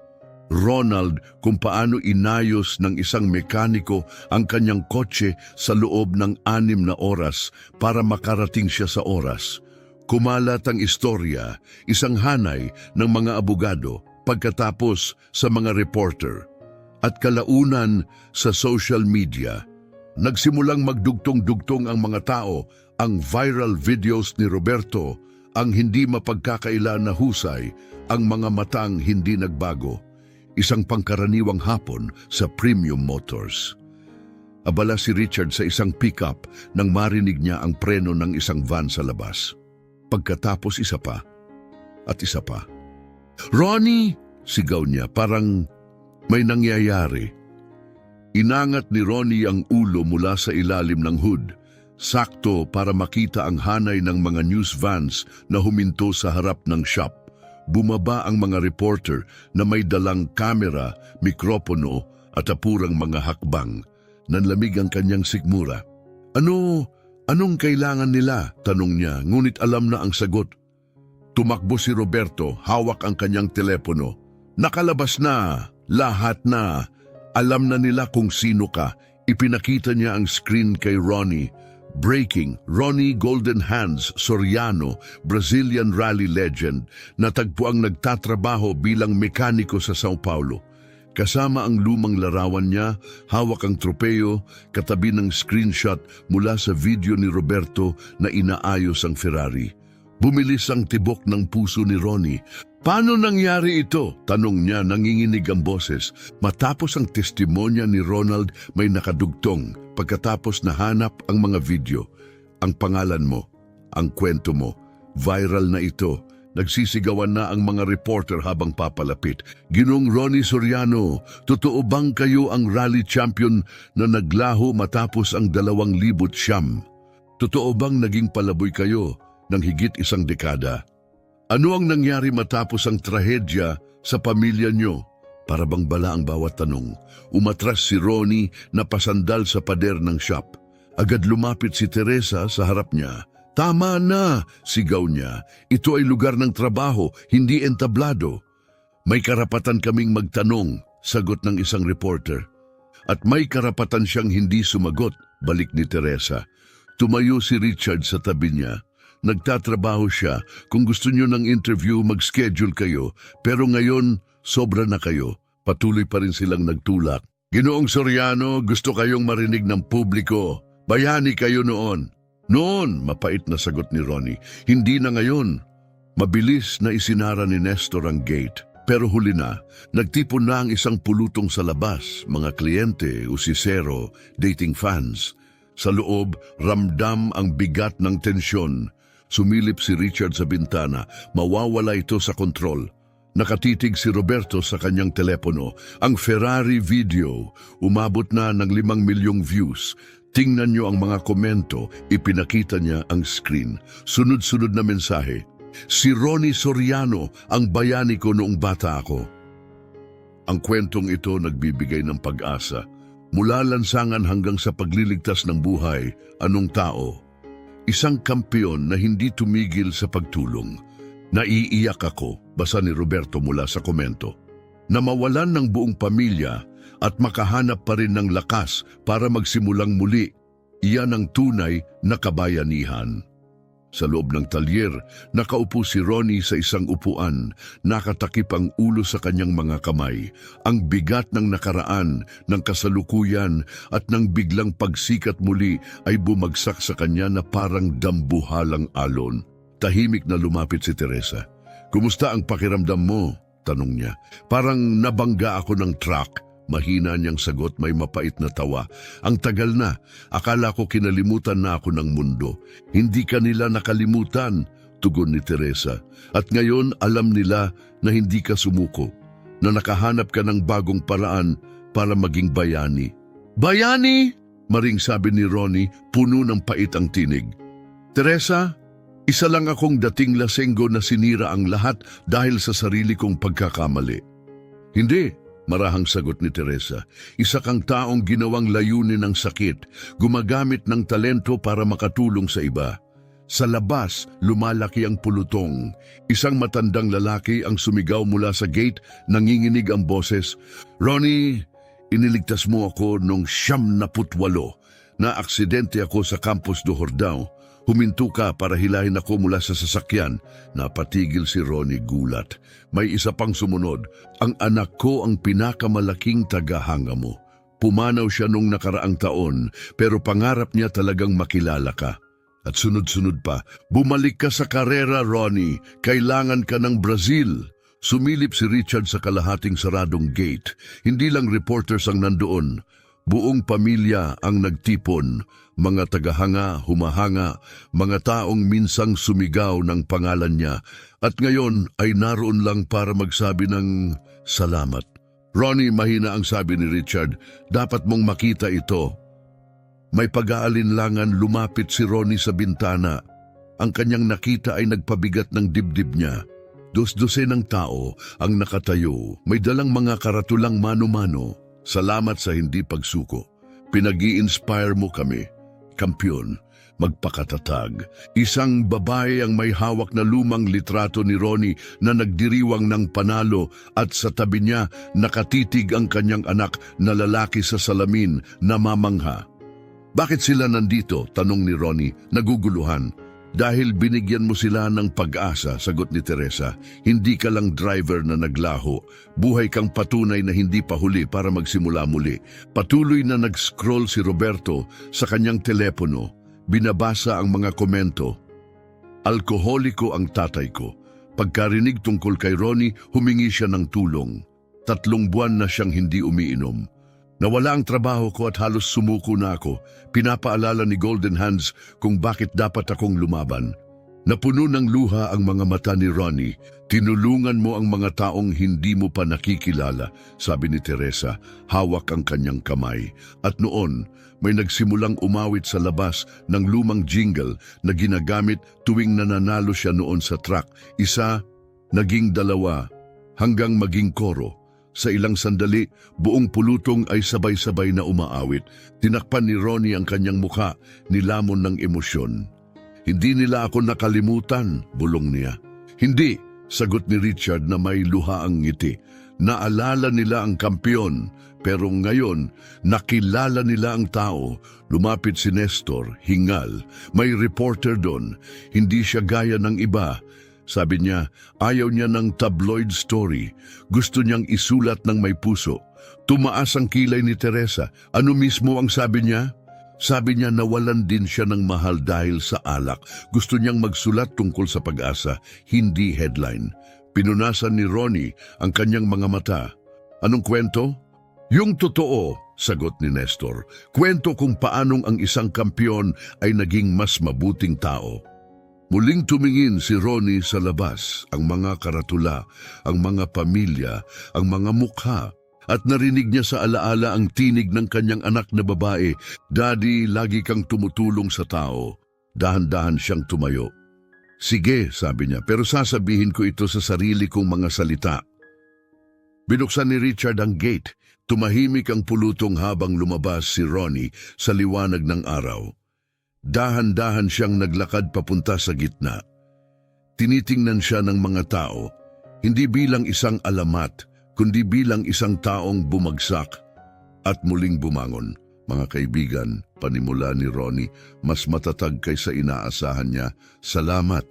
Ronald kung paano inayos ng isang mekaniko ang kanyang kotse sa loob ng 6 na oras para makarating siya sa oras. Kumalat ang istorya, isang hanay ng mga abogado, pagkatapos sa mga reporter, at kalaunan sa social media. Nagsimulang magdugtong-dugtong ang mga tao, ang viral videos ni Roberto, ang hindi mapagkakaila na husay, ang mga matang hindi nagbago. Isang pangkaraniwang hapon sa Premium Motors. Abala si Richard sa isang pickup nang marinig niya ang preno ng isang van sa labas. Pagkatapos isa pa at isa pa. "Ronnie!" sigaw niya, parang may nangyayari. Inangat ni Ronnie ang ulo mula sa ilalim ng hood, sakto para makita ang hanay ng mga news vans na huminto sa harap ng shop. Bumaba ang mga reporter na may dalang kamera, mikropono at apurang mga hakbang. Nanlamig ang kanyang sikmura. Anong kailangan nila? Tanong niya, ngunit alam na ang sagot. Tumakbo si Roberto, hawak ang kanyang telepono. Nakalabas na, lahat na. Alam na nila kung sino ka. Ipinakita niya ang screen kay Ronnie. Breaking, Ronnie Golden Hands Soriano, Brazilian rally legend, natagpo ang nagtatrabaho bilang mekaniko sa Sao Paulo. Kasama ang lumang larawan niya, hawak ang tropeo, katabi ng screenshot mula sa video ni Roberto na inaayos ang Ferrari. Bumilis ang tibok ng puso ni Ronnie. Paano nangyari ito? Tanong niya, nanginginig ang boses. Matapos ang testimonya ni Ronald, may nakadugtong. Pagkatapos nahanap ang mga video. Ang pangalan mo, ang kwento mo, viral na ito. Nagsisigawan na ang mga reporter habang papalapit. Ginong Ronnie Soriano, totoo bang kayo ang rally champion na naglaho matapos ang 2009? Totoo bang naging palaboy kayo ng higit 1 dekada? Ano ang nangyari matapos ang trahedya sa pamilya nyo? Para bang bala ang bawat tanong. Umatras si Ronnie na pasandal sa pader ng shop. Agad lumapit si Teresa sa harap niya. Tama na, sigaw niya. Ito ay lugar ng trabaho, hindi entablado. May karapatan kaming magtanong, sagot ng isang reporter. At may karapatan siyang hindi sumagot, balik ni Teresa. Tumayo si Richard sa tabi niya. Nagtatrabaho siya. Kung gusto niyo ng interview, mag-schedule kayo. Pero ngayon, sobra na kayo. Patuloy pa rin silang nagtulak. Ginoong Soriano, gusto kayong marinig ng publiko. Bayani kayo noon. Noon, mapait na sagot ni Ronnie. Hindi na ngayon. Mabilis na isinara ni Nestor ang gate. Pero huli na, nagtipon na ang isang pulutong sa labas. Mga kliyente, usisero, dating fans. Sa loob, ramdam ang bigat ng tensyon. Sumilip si Richard sa bintana, mawawala ito sa kontrol. Nakatitig si Roberto sa kanyang telepono. Ang Ferrari video, umabot na ng 5 milyong views. Tingnan niyo ang mga komento, ipinakita niya ang screen. Sunod-sunod na mensahe. Si Ronnie Soriano, ang bayani ko noong bata ako. Ang kwentong ito nagbibigay ng pag-asa. Mula lansangan hanggang sa pagliligtas ng buhay, anong tao? Isang kampiyon na hindi tumigil sa pagtulong. Naiiyak ako, basa ni Roberto mula sa komento. Na mawalan ng buong pamilya, at makahanap pa rin ng lakas para magsimulang muli. Iyan ang tunay na kabayanihan. Sa loob ng talyer, nakaupo si Ronnie sa isang upuan, nakatakip ang ulo sa kanyang mga kamay. Ang bigat ng nakaraan, ng kasalukuyan at ng biglang pagsikat muli ay bumagsak sa kanya na parang dambuhalang alon. Tahimik na lumapit si Teresa. "Kumusta ang pakiramdam mo?" tanong niya. "Parang nabangga ako ng truck." Mahina niyang sagot, may mapait na tawa. "Ang tagal na, akala ko kinalimutan na ako ng mundo." "Hindi ka nila nakalimutan," tugon ni Teresa. "At ngayon alam nila na hindi ka sumuko, na nakahanap ka ng bagong paraan para maging bayani." "Bayani?" maring sabi ni Ronnie, puno ng pait ang tinig. "Teresa, isa lang akong dating lasenggo na sinira ang lahat dahil sa sarili kong pagkakamali." "Hindi," marahang sagot ni Teresa. "Isa kang taong ginawang layunin ng sakit, gumagamit ng talento para makatulong sa iba." Sa labas, lumalaki ang pulutong. Isang matandang lalaki ang sumigaw mula sa gate, nanginginig ang boses. "Ronnie, iniligtas mo ako nung 78. Na-aksidente ako sa Campos do Jordao. Huminto ka para hilahin ako mula sa sasakyan." Napatigil si Ronnie, gulat. "May isa pang sumunod. Ang anak ko ang pinakamalaking tagahanga mo. Pumanaw siya nung nakaraang taon, pero pangarap niya talagang makilala ka. At sunod-sunod pa, bumalik ka sa karera, Ronnie. Kailangan ka ng Brazil." Sumilip si Richard sa kalahating saradong gate. Hindi lang reporters ang nandoon. Buong pamilya ang nagtipon, mga tagahanga, humahanga, mga taong minsang sumigaw ng pangalan niya at ngayon ay naroon lang para magsabi ng salamat. "Ronnie," mahina ang sabi ni Richard, "dapat mong makita ito." May pag-aalinlangan, lumapit si Ronnie sa bintana. Ang kanyang nakita ay nagpabigat ng dibdib niya. Dos-dosenang tao ang nakatayo, may dalang mga karatulang mano-mano. "Salamat sa hindi pagsuko. Pinag-i-inspire mo kami. Kampiyon, magpakatatag." Isang babae ang may hawak na lumang litrato ni Ronnie na nagdiriwang ng panalo at sa tabi niya nakatitig ang kanyang anak na lalaki sa salamin na mamangha. "Bakit sila nandito?" tanong ni Ronnie, naguguluhan. "Dahil binigyan mo sila ng pag-asa," sagot ni Teresa. "Hindi ka lang driver na naglaho. Buhay kang patunay na hindi pa huli para magsimula muli." Patuloy na nag-scroll si Roberto sa kanyang telepono. Binabasa ang mga komento. "Alkoholiko ang tatay ko." Pagkarinig tungkol kay Ronnie, humingi siya ng tulong. 3 buwan na siyang hindi umiinom. "Nawala ang trabaho ko at halos sumuko na ako. Pinapaalala ni Golden Hands kung bakit dapat akong lumaban." Napuno ng luha ang mga mata ni Ronnie. "Tinulungan mo ang mga taong hindi mo pa nakikilala," sabi ni Teresa, hawak ang kanyang kamay. At noon, may nagsimulang umawit sa labas ng lumang jingle na ginagamit tuwing nananalo siya noon sa track. Isa, naging 2, hanggang maging koro. Sa ilang sandali, buong pulutong ay sabay-sabay na umaawit. Tinakpan ni Ronnie ang kanyang mukha, nilamon ng emosyon. "Hindi nila ako nakalimutan," bulong niya. "Hindi," sagot ni Richard na may luhaang ngiti. "Naalala nila ang kampiyon, pero ngayon nakilala nila ang tao." Lumapit si Nestor, hingal. "May reporter doon. Hindi siya gaya ng iba." Sabi niya, ayaw niya ng tabloid story. Gusto niyang isulat ng may puso. Tumaas ang kilay ni Teresa. "Ano mismo ang sabi niya?" Sabi niya nawalan din siya ng mahal dahil sa alak. Gusto niyang magsulat tungkol sa pag-asa, hindi headline. Pinunasan ni Ronnie ang kanyang mga mata. "Anong kwento?" "Yung totoo," sagot ni Nestor. "Kwento kung paanong ang isang kampiyon ay naging mas mabuting tao." Muling tumingin si Ronnie sa labas, ang mga karatula, ang mga pamilya, ang mga mukha, at narinig niya sa alaala ang tinig ng kanyang anak na babae. "Daddy, lagi kang tumutulong sa tao." Dahan-dahan siyang tumayo. "Sige," sabi niya, "pero sasabihin ko ito sa sarili kong mga salita." Binuksan ni Richard ang gate. Tumahimik ang pulutong habang lumabas si Ronnie sa liwanag ng araw. Dahan-dahan siyang naglakad papunta sa gitna. Tinitingnan siya ng mga tao, hindi bilang isang alamat, kundi bilang isang taong bumagsak, at muling bumangon. Mga kaibigan, panimula ni Ronnie, mas matatag kaysa inaasahan niya. Salamat.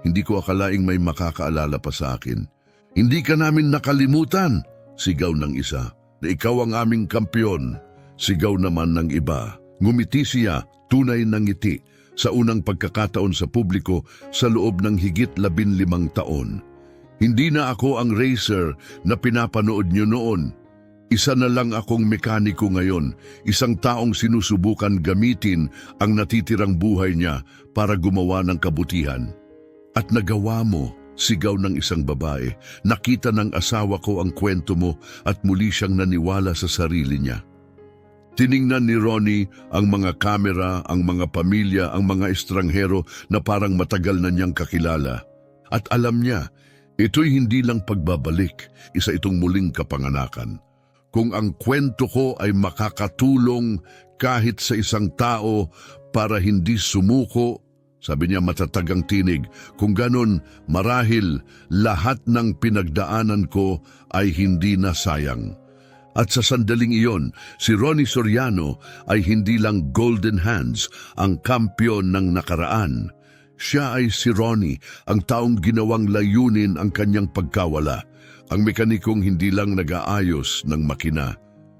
Hindi ko akalaing may makakaalala pa sa akin. Hindi ka namin nakalimutan, sigaw ng isa. Na ikaw ang aming kampyon, sigaw naman ng iba. Ngumiti siya, tunay na ngiti, sa unang pagkakataon sa publiko sa loob ng higit 15 taon. Hindi na ako ang racer na pinapanood niyo noon. Isa na lang akong mekaniko ngayon, isang taong sinusubukan gamitin ang natitirang buhay niya para gumawa ng kabutihan. At nagawa mo, sigaw ng isang babae. Nakita ng asawa ko ang kwento mo at muli siyang naniwala sa sarili niya. Tiningnan ni Ronnie ang mga kamera, ang mga pamilya, ang mga estranghero na parang matagal na niyang kakilala. At alam niya, ito'y hindi lang pagbabalik, isa itong muling kapanganakan. Kung ang kwento ko ay makakatulong kahit sa isang tao para hindi sumuko, sabi niya matatag ang tinig, kung ganon marahil lahat ng pinagdaanan ko ay hindi na sayang. At sa sandaling iyon, si Ronnie Soriano ay hindi lang golden hands ang kampyon ng nakaraan. Siya ay si Ronnie, ang taong ginawang layunin ang kanyang pagkawala. Ang mekanikong hindi lang nag-aayos ng makina,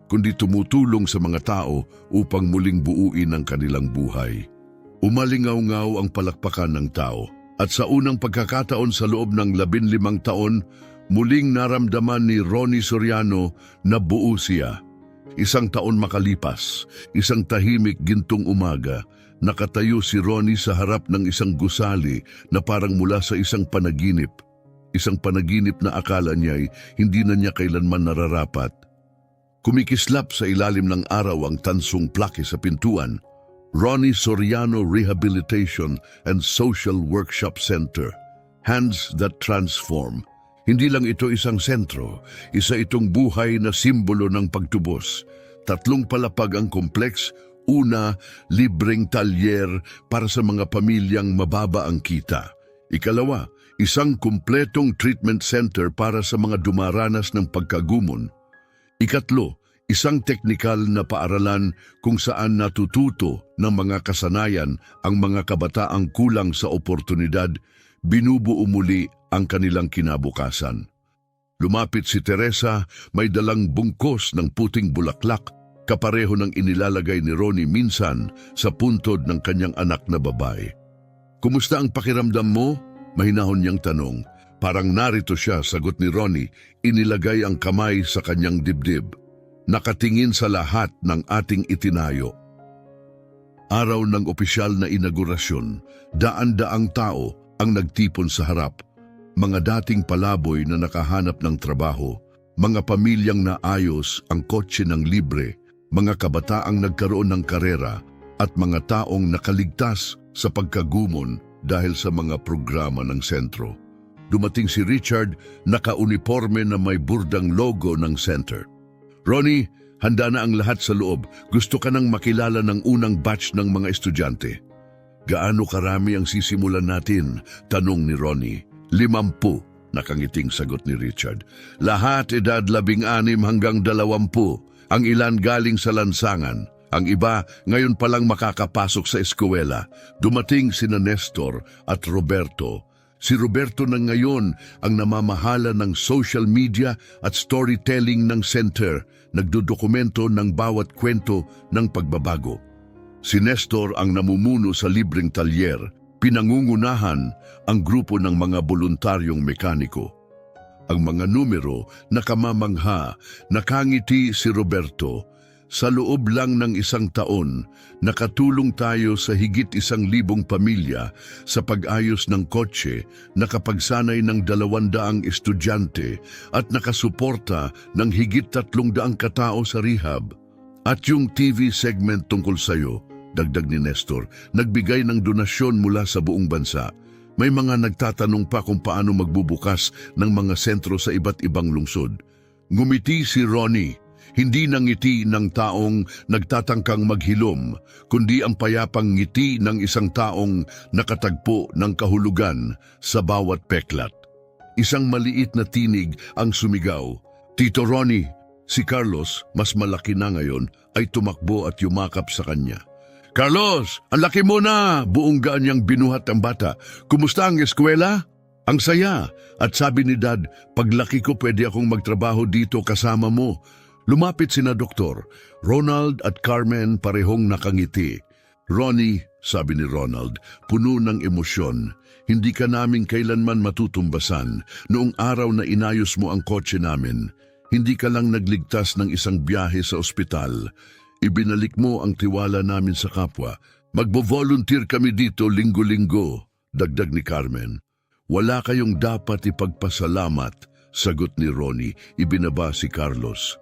kundi tumutulong sa mga tao upang muling buuin ang kanilang buhay. Umalingaw-ngaw ang palakpakan ng tao, at sa unang pagkakataon sa loob ng 15 taon, muling naramdaman ni Ronnie Soriano na buo siya. Isang taon makalipas, isang tahimik gintong umaga, nakatayo si Ronnie sa harap ng isang gusali na parang mula sa isang panaginip. Isang panaginip na akala niya'y hindi na niya kailanman nararapat. Kumikislap sa ilalim ng araw ang tansong plake sa pintuan. Ronnie Soriano Rehabilitation and Social Workshop Center. Hands that Transform. Hindi lang ito isang sentro, isa itong buhay na simbolo ng pagtubos. 3 palapag ang kompleks. Una, libreng talyer para sa mga pamilyang mababa ang kita. Ikalawa, isang kumpletong treatment center para sa mga dumaranas ng pagkagumon. Ikatlo, isang teknikal na paaralan kung saan natututo ng mga kasanayan ang mga kabataang kulang sa oportunidad, binubuo muli ang kanilang kinabukasan. Lumapit si Teresa, may dalang bungkos ng puting bulaklak, kapareho ng inilalagay ni Ronnie minsan sa puntod ng kanyang anak na babae. Kumusta ang pakiramdam mo? Mahinahon niyang tanong. Parang narito siya, sagot ni Ronnie, inilagay ang kamay sa kanyang dibdib. Nakatingin sa lahat ng ating itinayo. Araw ng opisyal na inaugurasyon, daan-daang tao ang nagtipon sa harap. Mga dating palaboy na nakahanap ng trabaho, mga pamilyang naayos ang kotse ng libre, mga kabataang nagkaroon ng karera, at mga taong nakaligtas sa pagkagumon dahil sa mga programa ng sentro. Dumating si Richard, naka-uniforme na may burdang logo ng center. Ronnie, handa na ang lahat sa loob. Gusto ka nang makilala ng unang batch ng mga estudyante. Gaano karami ang sisimulan natin? Tanong ni Ronnie. 50, nakangiting sagot ni Richard. Lahat edad 16 hanggang 20. Ang ilan galing sa lansangan. Ang iba, ngayon pa lang makakapasok sa eskwela. Dumating sina Nestor at Roberto. Si Roberto na ngayon ang namamahala ng social media at storytelling ng center, nagdodokumento ng bawat kwento ng pagbabago. Si Nestor ang namumuno sa libreng talyer, pinangungunahan ang grupo ng mga voluntaryong mekaniko. Ang mga numero nakamamangha, nakangiti si Roberto. Sa loob lang ng 1 taon, nakatulong tayo sa higit 1,000 pamilya sa pag-ayos ng kotse, nakapagsanay ng 200 estudyante at nakasuporta ng higit 300 katao sa rehab. At yung TV segment tungkol sa'yo, dagdag ni Nestor, nagbigay ng donasyon mula sa buong bansa. May mga nagtatanong pa kung paano magbubukas ng mga sentro sa iba't ibang lungsod. Ngumiti si Ronnie. Hindi nang ngiti ng taong nagtatangkang maghilom, kundi ang payapang ngiti ng isang taong nakatagpo ng kahulugan sa bawat peklat. Isang maliit na tinig ang sumigaw, Tito Ronnie, Si Carlos, mas malaki na ngayon, ay tumakbo at yumakap sa kanya. Carlos, ang laki mo na! Buong gaan niyang binuhat ang bata. Kumusta ang eskwela? Ang saya. At sabi ni Dad, paglaki ko pwede akong magtrabaho dito kasama mo. Lumapit sina Doktor. Ronald at Carmen parehong nakangiti. Ronnie, sabi ni Ronald, puno ng emosyon. Hindi ka namin kailanman matutumbasan. Noong araw na inayos mo ang kotse namin, hindi ka lang nagligtas ng isang biyahe sa ospital. Ibinalik mo ang tiwala namin sa kapwa. Magbo-volunteer kami dito linggo-linggo, dagdag ni Carmen. Wala kayong dapat ipagpasalamat, sagot ni Ronnie. Ibinaba si Carlos.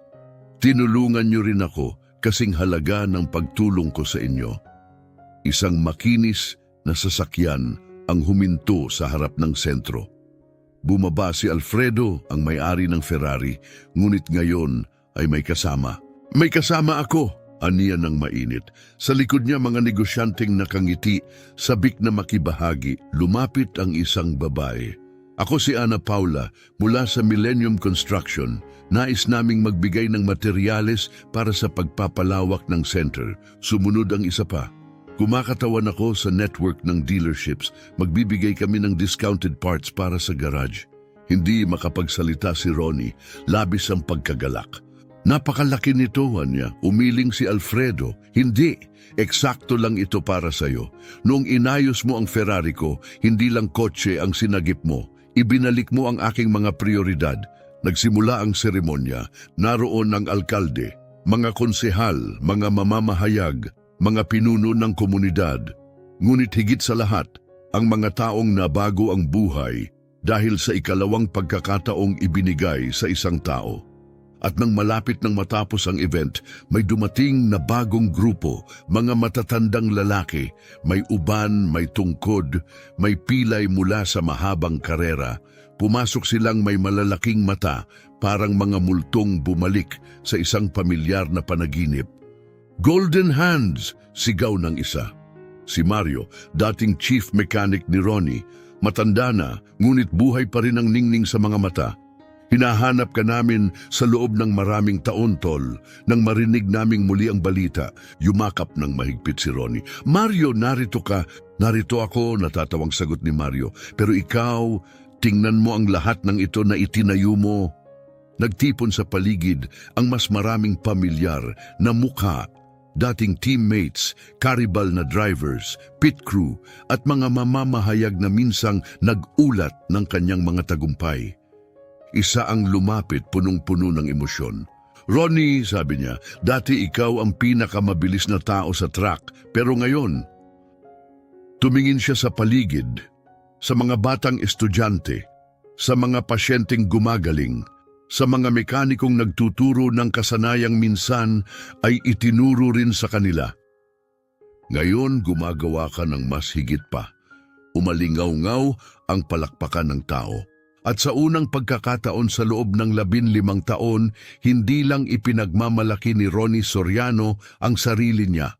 Tinulungan niyo rin ako kasing halaga ng pagtulong ko sa inyo. Isang makinis na sasakyan ang huminto sa harap ng sentro. Bumaba si Alfredo, ang may-ari ng Ferrari, ngunit ngayon ay may kasama. May kasama ako, aniya ng mainit. Sa likod niya mga negosyanteng nakangiti, sabik na makibahagi, lumapit ang isang babae. Ako si Ana Paula, mula sa Millennium Construction. Nais naming magbigay ng materyales para sa pagpapalawak ng center. Sumunod ang isa pa. Kumakatawan ako sa network ng dealerships. Magbibigay kami ng discounted parts para sa garage. Hindi makapagsalita si Ronnie, labis ang pagkagalak. Napakalaki nito, Anya. Umiling si Alfredo. Hindi, eksakto lang ito para sa'yo. Noong inayos mo ang Ferrari ko, hindi lang kotse ang sinagip mo. Ibinalik mo ang aking mga prioridad. Nagsimula ang seremonya. Naroon ang alkalde, mga konsehal, mga mamamahayag, mga pinuno ng komunidad. Ngunit higit sa lahat, ang mga taong nabago ang buhay dahil sa ikalawang pagkakataong ibinigay sa isang tao. At nang malapit nang matapos ang event, may dumating na bagong grupo, mga matatandang lalaki, may uban, may tungkod, may pilay mula sa mahabang karera. Pumasok silang may malalaking mata, parang mga multong bumalik sa isang pamilyar na panaginip. Golden Hands, sigaw ng isa. Si Mario, dating chief mechanic ni Ronnie, matanda na, ngunit buhay pa rin ang ningning sa mga mata. Hinahanap ka namin sa loob ng maraming taon, Tol. Nang marinig naming muli ang balita, yumakap ng mahigpit si Ronnie. Mario, narito ka. Narito ako, natatawang sagot ni Mario. Pero ikaw, tingnan mo ang lahat ng ito na itinayo mo. Nagtipon sa paligid ang mas maraming pamilyar na mukha, dating teammates, karibal na drivers, pit crew at mga mamamahayag na minsang nag-ulat ng kanyang mga tagumpay. Isa ang lumapit punong-puno ng emosyon. Ronnie, sabi niya, dati ikaw ang pinakamabilis na tao sa track, pero ngayon, tumingin siya sa paligid, sa mga batang estudyante, sa mga pasyenteng gumagaling, sa mga mekanikong nagtuturo ng kasanayang minsan ay itinuro rin sa kanila. Ngayon gumagawa ka ng mas higit pa. Umalingaw-ngaw ang palakpakan ng tao. At sa unang pagkakataon sa loob ng 15 taon, hindi lang ipinagmamalaki ni Ronnie Soriano ang sarili niya.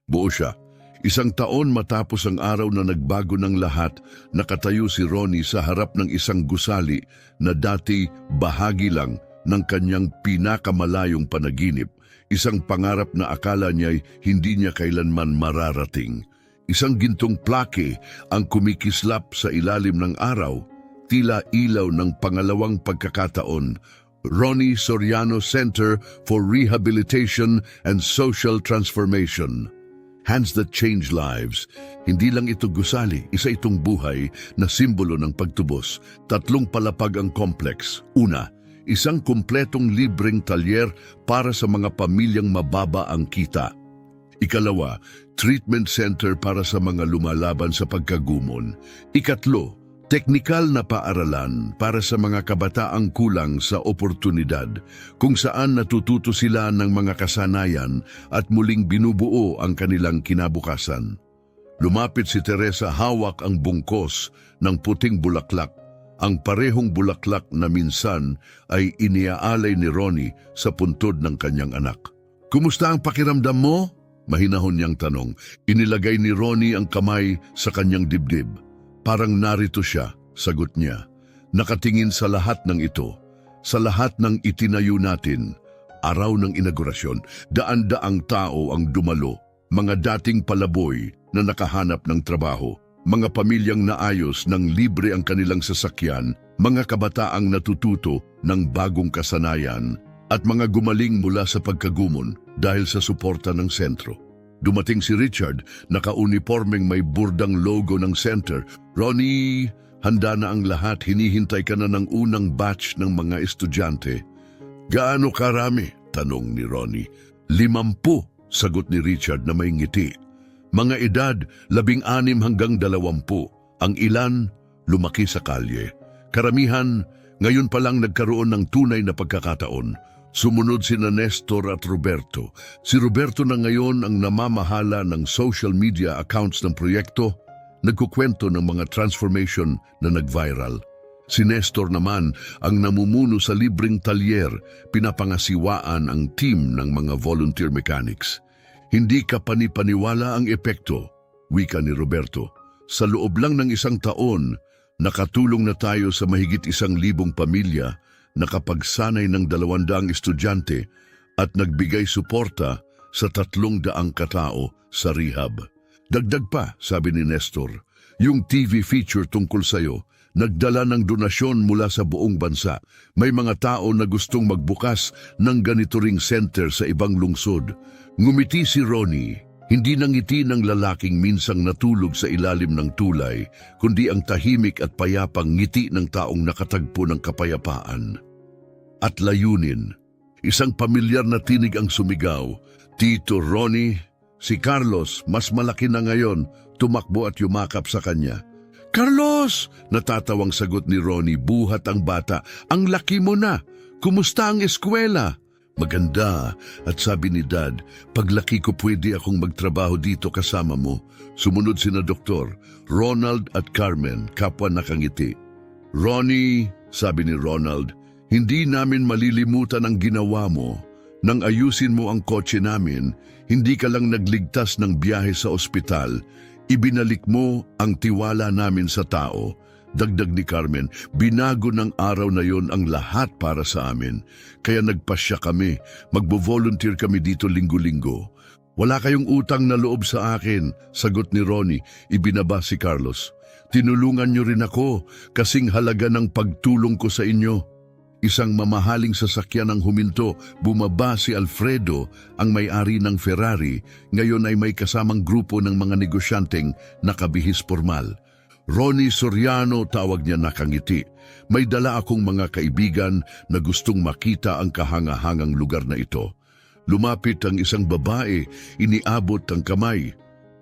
Buo siya. 1 taon matapos ang araw na nagbago ng lahat, nakatayo si Ronnie sa harap ng isang gusali na dati bahagi lang ng kanyang pinakamalayong panaginip. Isang pangarap na akala niya'y hindi niya kailanman mararating. Isang gintong plake ang kumikislap sa ilalim ng araw, tila ilaw ng pangalawang pagkakataon. Ronnie Soriano Center for Rehabilitation and Social Transformation. Hands that change lives. Hindi lang ito gusali, isa itong buhay na simbolo ng pagtubos. 3 palapag ang complex. Una, isang kumpletong libreng talyer para sa mga pamilyang mababa ang kita. Ikalawa, treatment center para sa mga lumalaban sa pagkagumon. Ikatlo, teknikal na paaralan para sa mga kabataang kulang sa oportunidad, kung saan natututo sila ng mga kasanayan at muling binubuo ang kanilang kinabukasan. Lumapit si Teresa, hawak ang bungkos ng puting bulaklak, ang parehong bulaklak na minsan ay iniaalay ni Ronnie sa puntod ng kanyang anak. Kumusta ang pakiramdam mo? Mahinahon niyang tanong. Inilagay ni Ronnie ang kamay sa kanyang dibdib. Parang narito siya, sagot niya. Nakatingin sa lahat ng ito, sa lahat ng itinayo natin. araw ng inaugurasyon, daan-daang tao ang dumalo, mga dating palaboy na nakahanap ng trabaho, mga pamilyang naayos ng libre ang kanilang sasakyan, mga kabataang natututo ng bagong kasanayan, at mga gumaling mula sa pagkagumon dahil sa suporta ng sentro. Dumating si Richard, naka-uniformeng may burdang logo ng center. Ronnie, handa na ang lahat, hinihintay ka na ng unang batch ng mga estudyante. Gaano karami? Tanong ni Ronnie. 50, sagot ni Richard na may ngiti. Mga edad, 16 hanggang 20. Ang ilan, lumaki sa kalye. Karamihan, ngayon pa lang nagkaroon ng tunay na pagkakataon. Sumunod sina Nestor at Roberto. Si Roberto na ngayon ang namamahala ng social media accounts ng proyekto, nagkukwento ng mga transformation na nag-viral. Si Nestor naman ang namumuno sa libreng talyer, pinapangasiwaan ang team ng mga volunteer mechanics. Hindi ka panipaniwala ang epekto, wika ni Roberto. Sa loob lang ng 1 taon, nakatulong na tayo sa mahigit 1,000 pamilya, nakapagsanay ng 200 estudyante at nagbigay suporta sa 300 katao sa rehab. Dagdag pa, sabi ni Nestor, yung TV feature tungkol sa'yo, nagdala ng donasyon mula sa buong bansa. May mga tao na gustong magbukas ng ganito ring center sa ibang lungsod. Ngumiti si Ronnie, hindi nangiti ng lalaking minsang natulog sa ilalim ng tulay, kundi ang tahimik at payapang ngiti ng taong nakatagpo ng kapayapaan. At layunin, isang pamilyar na tinig ang sumigaw, Tito Ronnie, si Carlos, mas malaki na ngayon, tumakbo at yumakap sa kanya. Carlos! Natatawang sagot ni Ronnie, buhat ang bata. Ang laki mo na! Kumusta ang eskwela? Maganda, at sabi ni Dad, paglaki ko pwede akong magtrabaho dito kasama mo. Sumunod sina Doktor, Ronald at Carmen, kapwa nakangiti. Ronnie, sabi ni Ronald, hindi namin malilimutan ang ginawa mo. Nang ayusin mo ang kotse namin, hindi ka lang nagligtas ng biyahe sa ospital, ibinalik mo ang tiwala namin sa tao. Dagdag ni Carmen, binago ng araw na yon ang lahat para sa amin. Kaya nagpasya kami, magbo-volunteer kami dito linggo-linggo. Wala kayong utang na loob sa akin, sagot ni Ronnie, ibinaba si Carlos. Tinulungan niyo rin ako, kasing halaga ng pagtulong ko sa inyo. Isang mamahaling sasakyan ang huminto, bumaba si Alfredo, ang may-ari ng Ferrari, ngayon ay may kasamang grupo ng mga negosyanteng nakabihis formal. Ronnie Soriano, tawag niya, nakangiti. May dala akong mga kaibigan na gustong makita ang kahangahangang lugar na ito. Lumapit ang isang babae, iniabot ang kamay.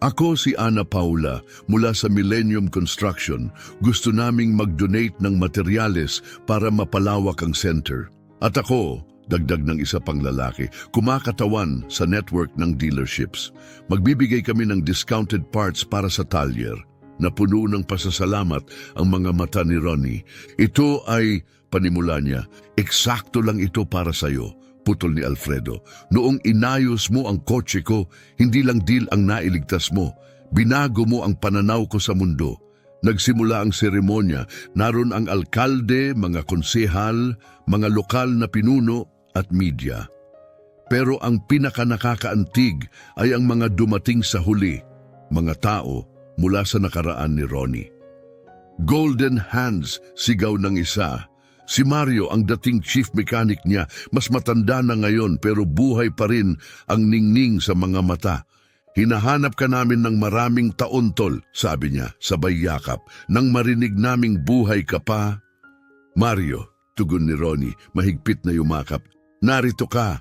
Ako si Ana Paula mula sa Millennium Construction. Gusto naming mag-donate ng materyales para mapalawak ang center. At ako, dagdag ng isa pang lalaki, kumakatawan sa network ng dealerships. Magbibigay kami ng discounted parts para sa talyer. Napuno ng pasasalamat ang mga mata ni Ronnie. Ito ay, panimula niya, eksakto lang ito para sa'yo. Putol ni Alfredo. Noong inayos mo ang kotse ko, hindi lang deal ang nailigtas mo. Binago mo ang pananaw ko sa mundo. Nagsimula ang seremonya. Naroon ang alkalde, mga konsehal, mga lokal na pinuno at media. Pero ang pinakanakakaantig ay ang mga dumating sa huli, mga tao mula sa nakaraan ni Ronnie. Golden hands, sigaw ng isa. Si Mario, ang dating chief mechanic niya, mas matanda na ngayon pero buhay pa rin ang ningning sa mga mata. Hinahanap ka namin ng maraming taon, tol, sabi niya, sabay yakap. Nang marinig naming buhay ka pa. Mario, tugon ni Ronnie, mahigpit na yumakap. Narito ka.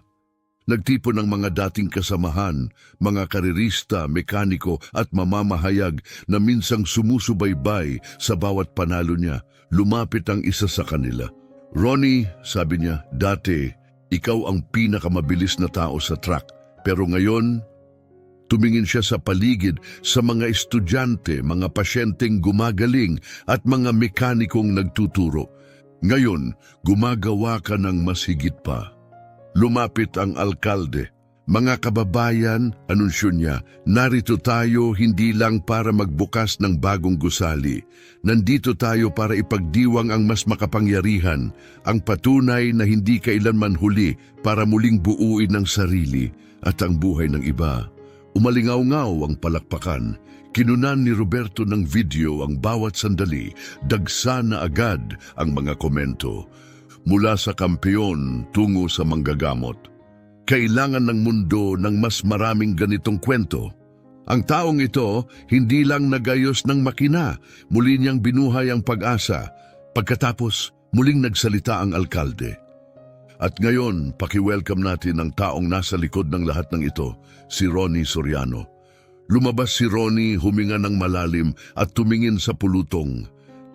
Nagtipon ng mga dating kasamahan, mga karirista, mekaniko at mamamahayag na minsang sumusubaybay sa bawat panalo niya. Lumapit ang isa sa kanila. Ronnie, sabi niya, dati ikaw ang pinakamabilis na tao sa track. Pero ngayon, tumingin siya sa paligid sa mga estudyante, mga pasyenteng gumagaling at mga mekanikong nagtuturo. Ngayon, gumagawa ka ng mas higit pa. Lumapit ang alkalde. Mga kababayan, anunsyo niya, narito tayo hindi lang para magbukas ng bagong gusali. Nandito tayo para ipagdiwang ang mas makapangyarihan, ang patunay na hindi kailanman huli para muling buuin ang sarili at ang buhay ng iba. Umalingaw-ngaw ang palakpakan. Kinunan ni Roberto ng video ang bawat sandali, dagsa na agad ang mga komento. Mula sa kampeon tungo sa manggagamot. Kailangan ng mundo ng mas maraming ganitong kwento. Ang taong ito hindi lang nagayos ng makina, muli niyang binuhay ang pag-asa. Pagkatapos, muling nagsalita ang alkalde. At ngayon, paki-welcome natin ang taong nasa likod ng lahat ng ito, si Ronnie Soriano. Lumabas si Ronnie, huminga ng malalim at tumingin sa pulutong.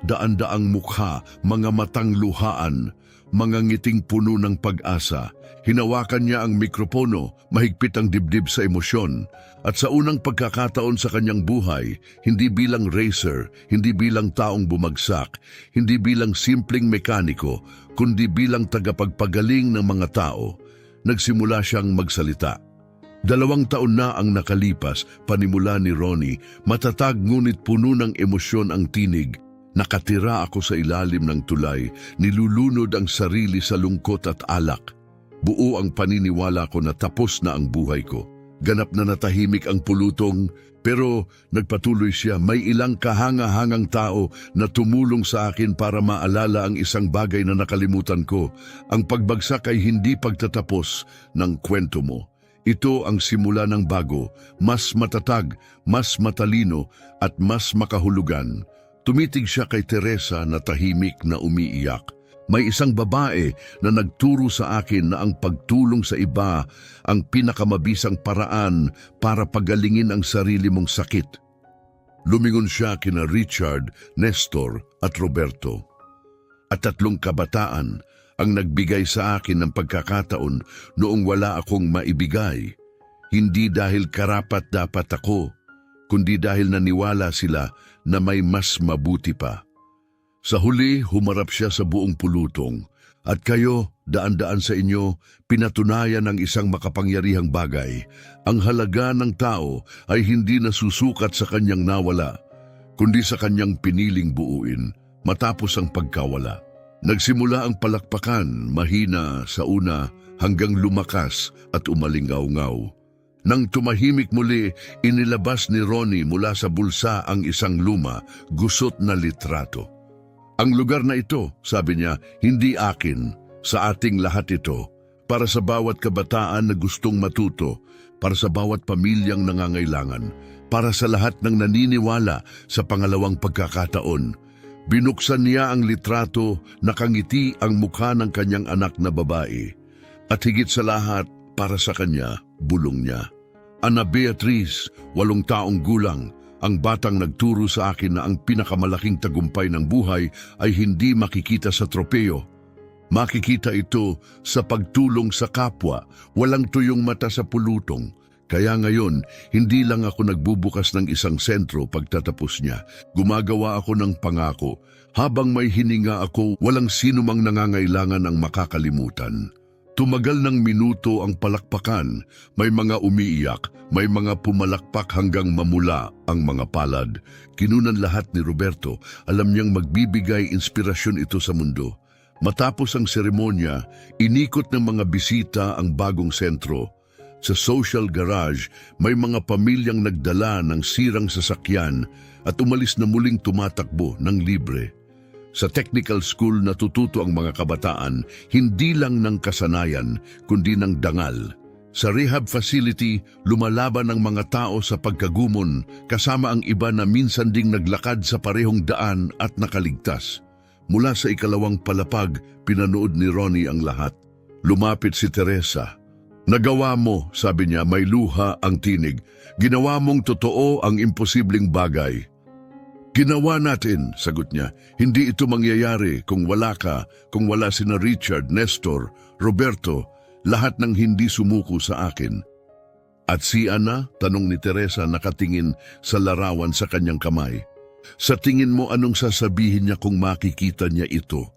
Daan-daang mukha, mga matang luhaan, mga ngiting puno ng pag-asa. Hinawakan niya ang mikropono, mahigpit ang dibdib sa emosyon. At sa unang pagkakataon sa kanyang buhay, hindi bilang racer, hindi bilang taong bumagsak, hindi bilang simpleng mekaniko, kundi bilang tagapagpagaling ng mga tao, nagsimula siyang magsalita. 2 taon na ang nakalipas, panimula ni Ronnie, matatag ngunit puno ng emosyon ang tinig. Nakatira ako sa ilalim ng tulay, nilulunod ang sarili sa lungkot at alak. Buo ang paniniwala ko na tapos na ang buhay ko. Ganap na natahimik ang pulutong, pero nagpatuloy siya, may ilang kahanga-hangang tao na tumulong sa akin para maalala ang isang bagay na nakalimutan ko. Ang pagbagsak ay hindi pagtatapos ng kwento mo. Ito ang simula ng bago, mas matatag, mas matalino at mas makahulugan. Tumitig siya kay Teresa na tahimik na umiiyak. May isang babae na nagturo sa akin na ang pagtulong sa iba ang pinakamabisang paraan para pagalingin ang sarili mong sakit. Lumingon siya kina Richard, Nestor at Roberto. At 3 kabataan ang nagbigay sa akin ng pagkakataon noong wala akong maibigay. Hindi dahil karapat-dapat ako, kundi dahil naniwala sila na may mas mabuti pa. Sa huli, humarap siya sa buong pulutong. At kayo, daan-daan sa inyo, pinatunayan ng isang makapangyarihang bagay. Ang halaga ng tao ay hindi nasusukat sa kanyang nawala, kundi sa kanyang piniling buuin matapos ang pagkawala. Nagsimula ang palakpakan, mahina sa una hanggang lumakas at umalingaw-ngaw. Nang tumahimik muli, inilabas ni Ronnie mula sa bulsa ang isang luma, gusot na litrato. Ang lugar na ito, sabi niya, hindi akin, sa ating lahat ito, para sa bawat kabataan na gustong matuto, para sa bawat pamilyang nangangailangan, para sa lahat ng naniniwala sa pangalawang pagkakataon. Binuksan niya ang litrato, nakangiti ang mukha ng kanyang anak na babae. At higit sa lahat, para sa kanya, bulong niya. Ana Beatriz, 8 taong gulang, ang batang nagturo sa akin na ang pinakamalaking tagumpay ng buhay ay hindi makikita sa tropeyo. Makikita ito sa pagtulong sa kapwa, walang tuyong mata sa pulutong. Kaya ngayon, hindi lang ako nagbubukas ng isang sentro pagtatapos niya. Gumagawa ako ng pangako. Habang may hininga ako, walang sino mang nangangailangan ang makakalimutan. Tumagal ng minuto ang palakpakan, may mga umiiyak, may mga pumalakpak hanggang mamula ang mga palad. Kinunan lahat ni Roberto, alam niyang magbibigay inspirasyon ito sa mundo. Matapos ang seremonya, inikot ng mga bisita ang bagong sentro. Sa social garage, may mga pamilyang nagdala ng sirang sasakyan at umalis na muling tumatakbo ng libre. Sa technical school natututo ang mga kabataan hindi lang ng kasanayan kundi ng dangal. Sa rehab facility, lumalaban ang mga tao sa pagkagumon kasama ang iba na minsan ding naglakad sa parehong daan at nakaligtas. Mula sa 2 palapag, pinanood ni Ronnie ang lahat. Lumapit si Teresa. Nagawa mo, sabi niya, may luha ang tinig. Ginawa mong totoo ang imposibleng bagay. Ginawa natin, sagot niya. Hindi ito mangyayari kung wala ka, kung wala sina Richard, Nestor, Roberto, lahat ng hindi sumuko sa akin. At si Ana, tanong ni Teresa nakatingin sa larawan sa kanyang kamay. Sa tingin mo anong sasabihin niya kung makikita niya ito?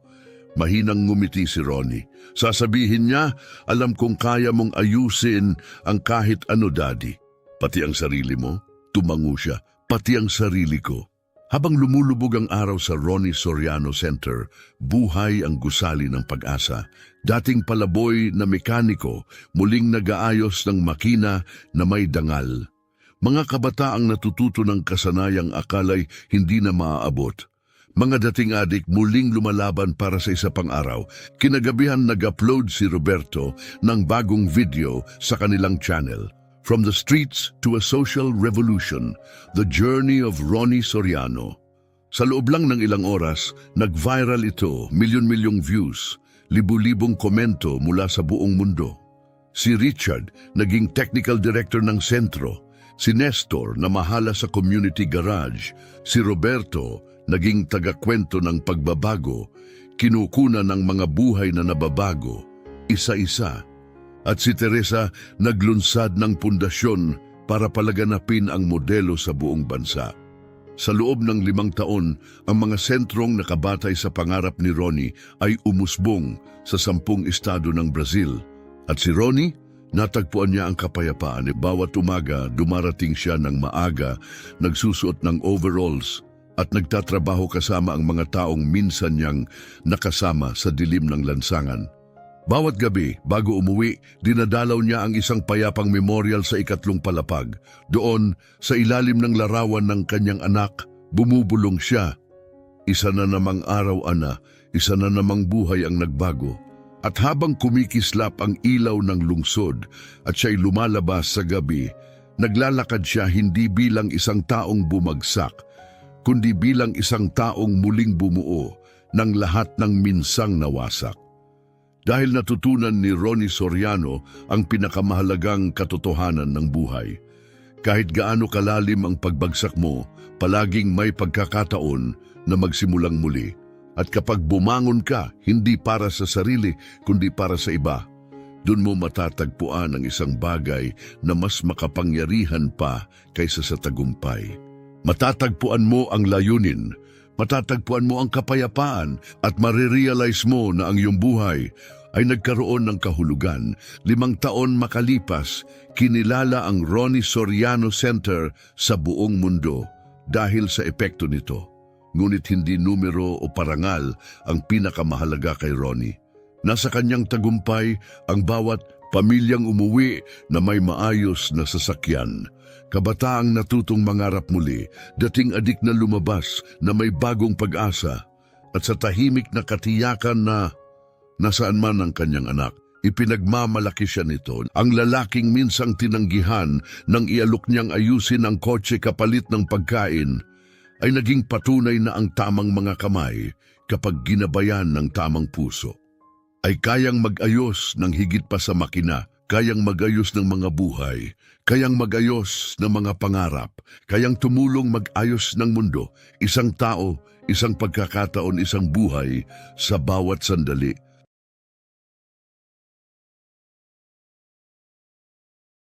Mahinang ngumiti si Ronnie. Sasabihin niya, alam kong kaya mong ayusin ang kahit ano, Daddy. Pati ang sarili mo? Tumango siya. Pati ang sarili ko. Habang lumulubog ang araw sa Ronnie Soriano Center, buhay ang gusali ng pag-asa. Dating palaboy na mekaniko, muling nag-aayos ng makina na may dangal. Mga kabataang natututo ng kasanayang akalay hindi na maaabot. Mga dating adik muling lumalaban para sa isa pang araw. Kinagabihan nag-upload si Roberto ng bagong video sa kanilang channel. From the Streets to a Social Revolution, The Journey of Ronnie Soriano. Sa loob lang ng ilang oras, nag-viral ito, milyon-milyong views, libu-libong komento mula sa buong mundo. Si Richard, naging technical director ng sentro. Si Nestor, na mahala sa community garage. Si Roberto, naging tagakwento ng pagbabago, kinukuna ng mga buhay na nababago, isa-isa. At si Teresa naglunsad ng pundasyon para palaganapin ang modelo sa buong bansa. Sa loob ng 5 taon, ang mga sentrong nakabatay sa pangarap ni Ronnie ay umusbong sa 10 estado ng Brazil. At si Ronnie, natagpuan niya ang kapayapaan. Bawat umaga, dumarating siya ng maaga, nagsusuot ng overalls at nagtatrabaho kasama ang mga taong minsan niyang nakasama sa dilim ng lansangan. Bawat gabi, bago umuwi, dinadalaw niya ang isang payapang memorial sa 3 palapag. Doon, sa ilalim ng larawan ng kanyang anak, bumubulong siya. Isa na namang araw, Ana, isa na namang buhay ang nagbago. At habang kumikislap ang ilaw ng lungsod at siya'y lumalabas sa gabi, naglalakad siya hindi bilang isang taong bumagsak, kundi bilang isang taong muling bumuo ng lahat ng minsang nawasak. Dahil natutunan ni Ronnie Soriano ang pinakamahalagang katotohanan ng buhay. Kahit gaano kalalim ang pagbagsak mo, palaging may pagkakataon na magsimulang muli. At kapag bumangon ka, hindi para sa sarili, kundi para sa iba, doon mo matatagpuan ang isang bagay na mas makapangyarihan pa kaysa sa tagumpay. Matatagpuan mo ang layunin, matatagpuan mo ang kapayapaan at marirealize mo na ang iyong buhay ay nagkaroon ng kahulugan. 5 taon makalipas, kinilala ang Ronnie Soriano Center sa buong mundo dahil sa epekto nito. Ngunit hindi numero o parangal ang pinakamahalaga kay Ronnie. Nasa kanyang tagumpay ang bawat pamilyang umuwi na may maayos na sasakyan. Kabataang natutong mangarap muli, dating adik na lumabas na may bagong pag-asa, at sa tahimik na katiyakan na nasaan man ang kanyang anak, ipinagmamalaki siya nito. Ang lalaking minsang tinanggihan nang ialok niyang ayusin ang kotse kapalit ng pagkain, ay naging patunay na ang tamang mga kamay, kapag ginabayan ng tamang puso, ay kayang mag-ayos ng higit pa sa makina, kayang mag-ayos ng mga buhay, kayang mag-ayos ng mga pangarap, kayang tumulong mag-ayos ng mundo, isang tao, isang pagkakataon, isang buhay, sa bawat sandali.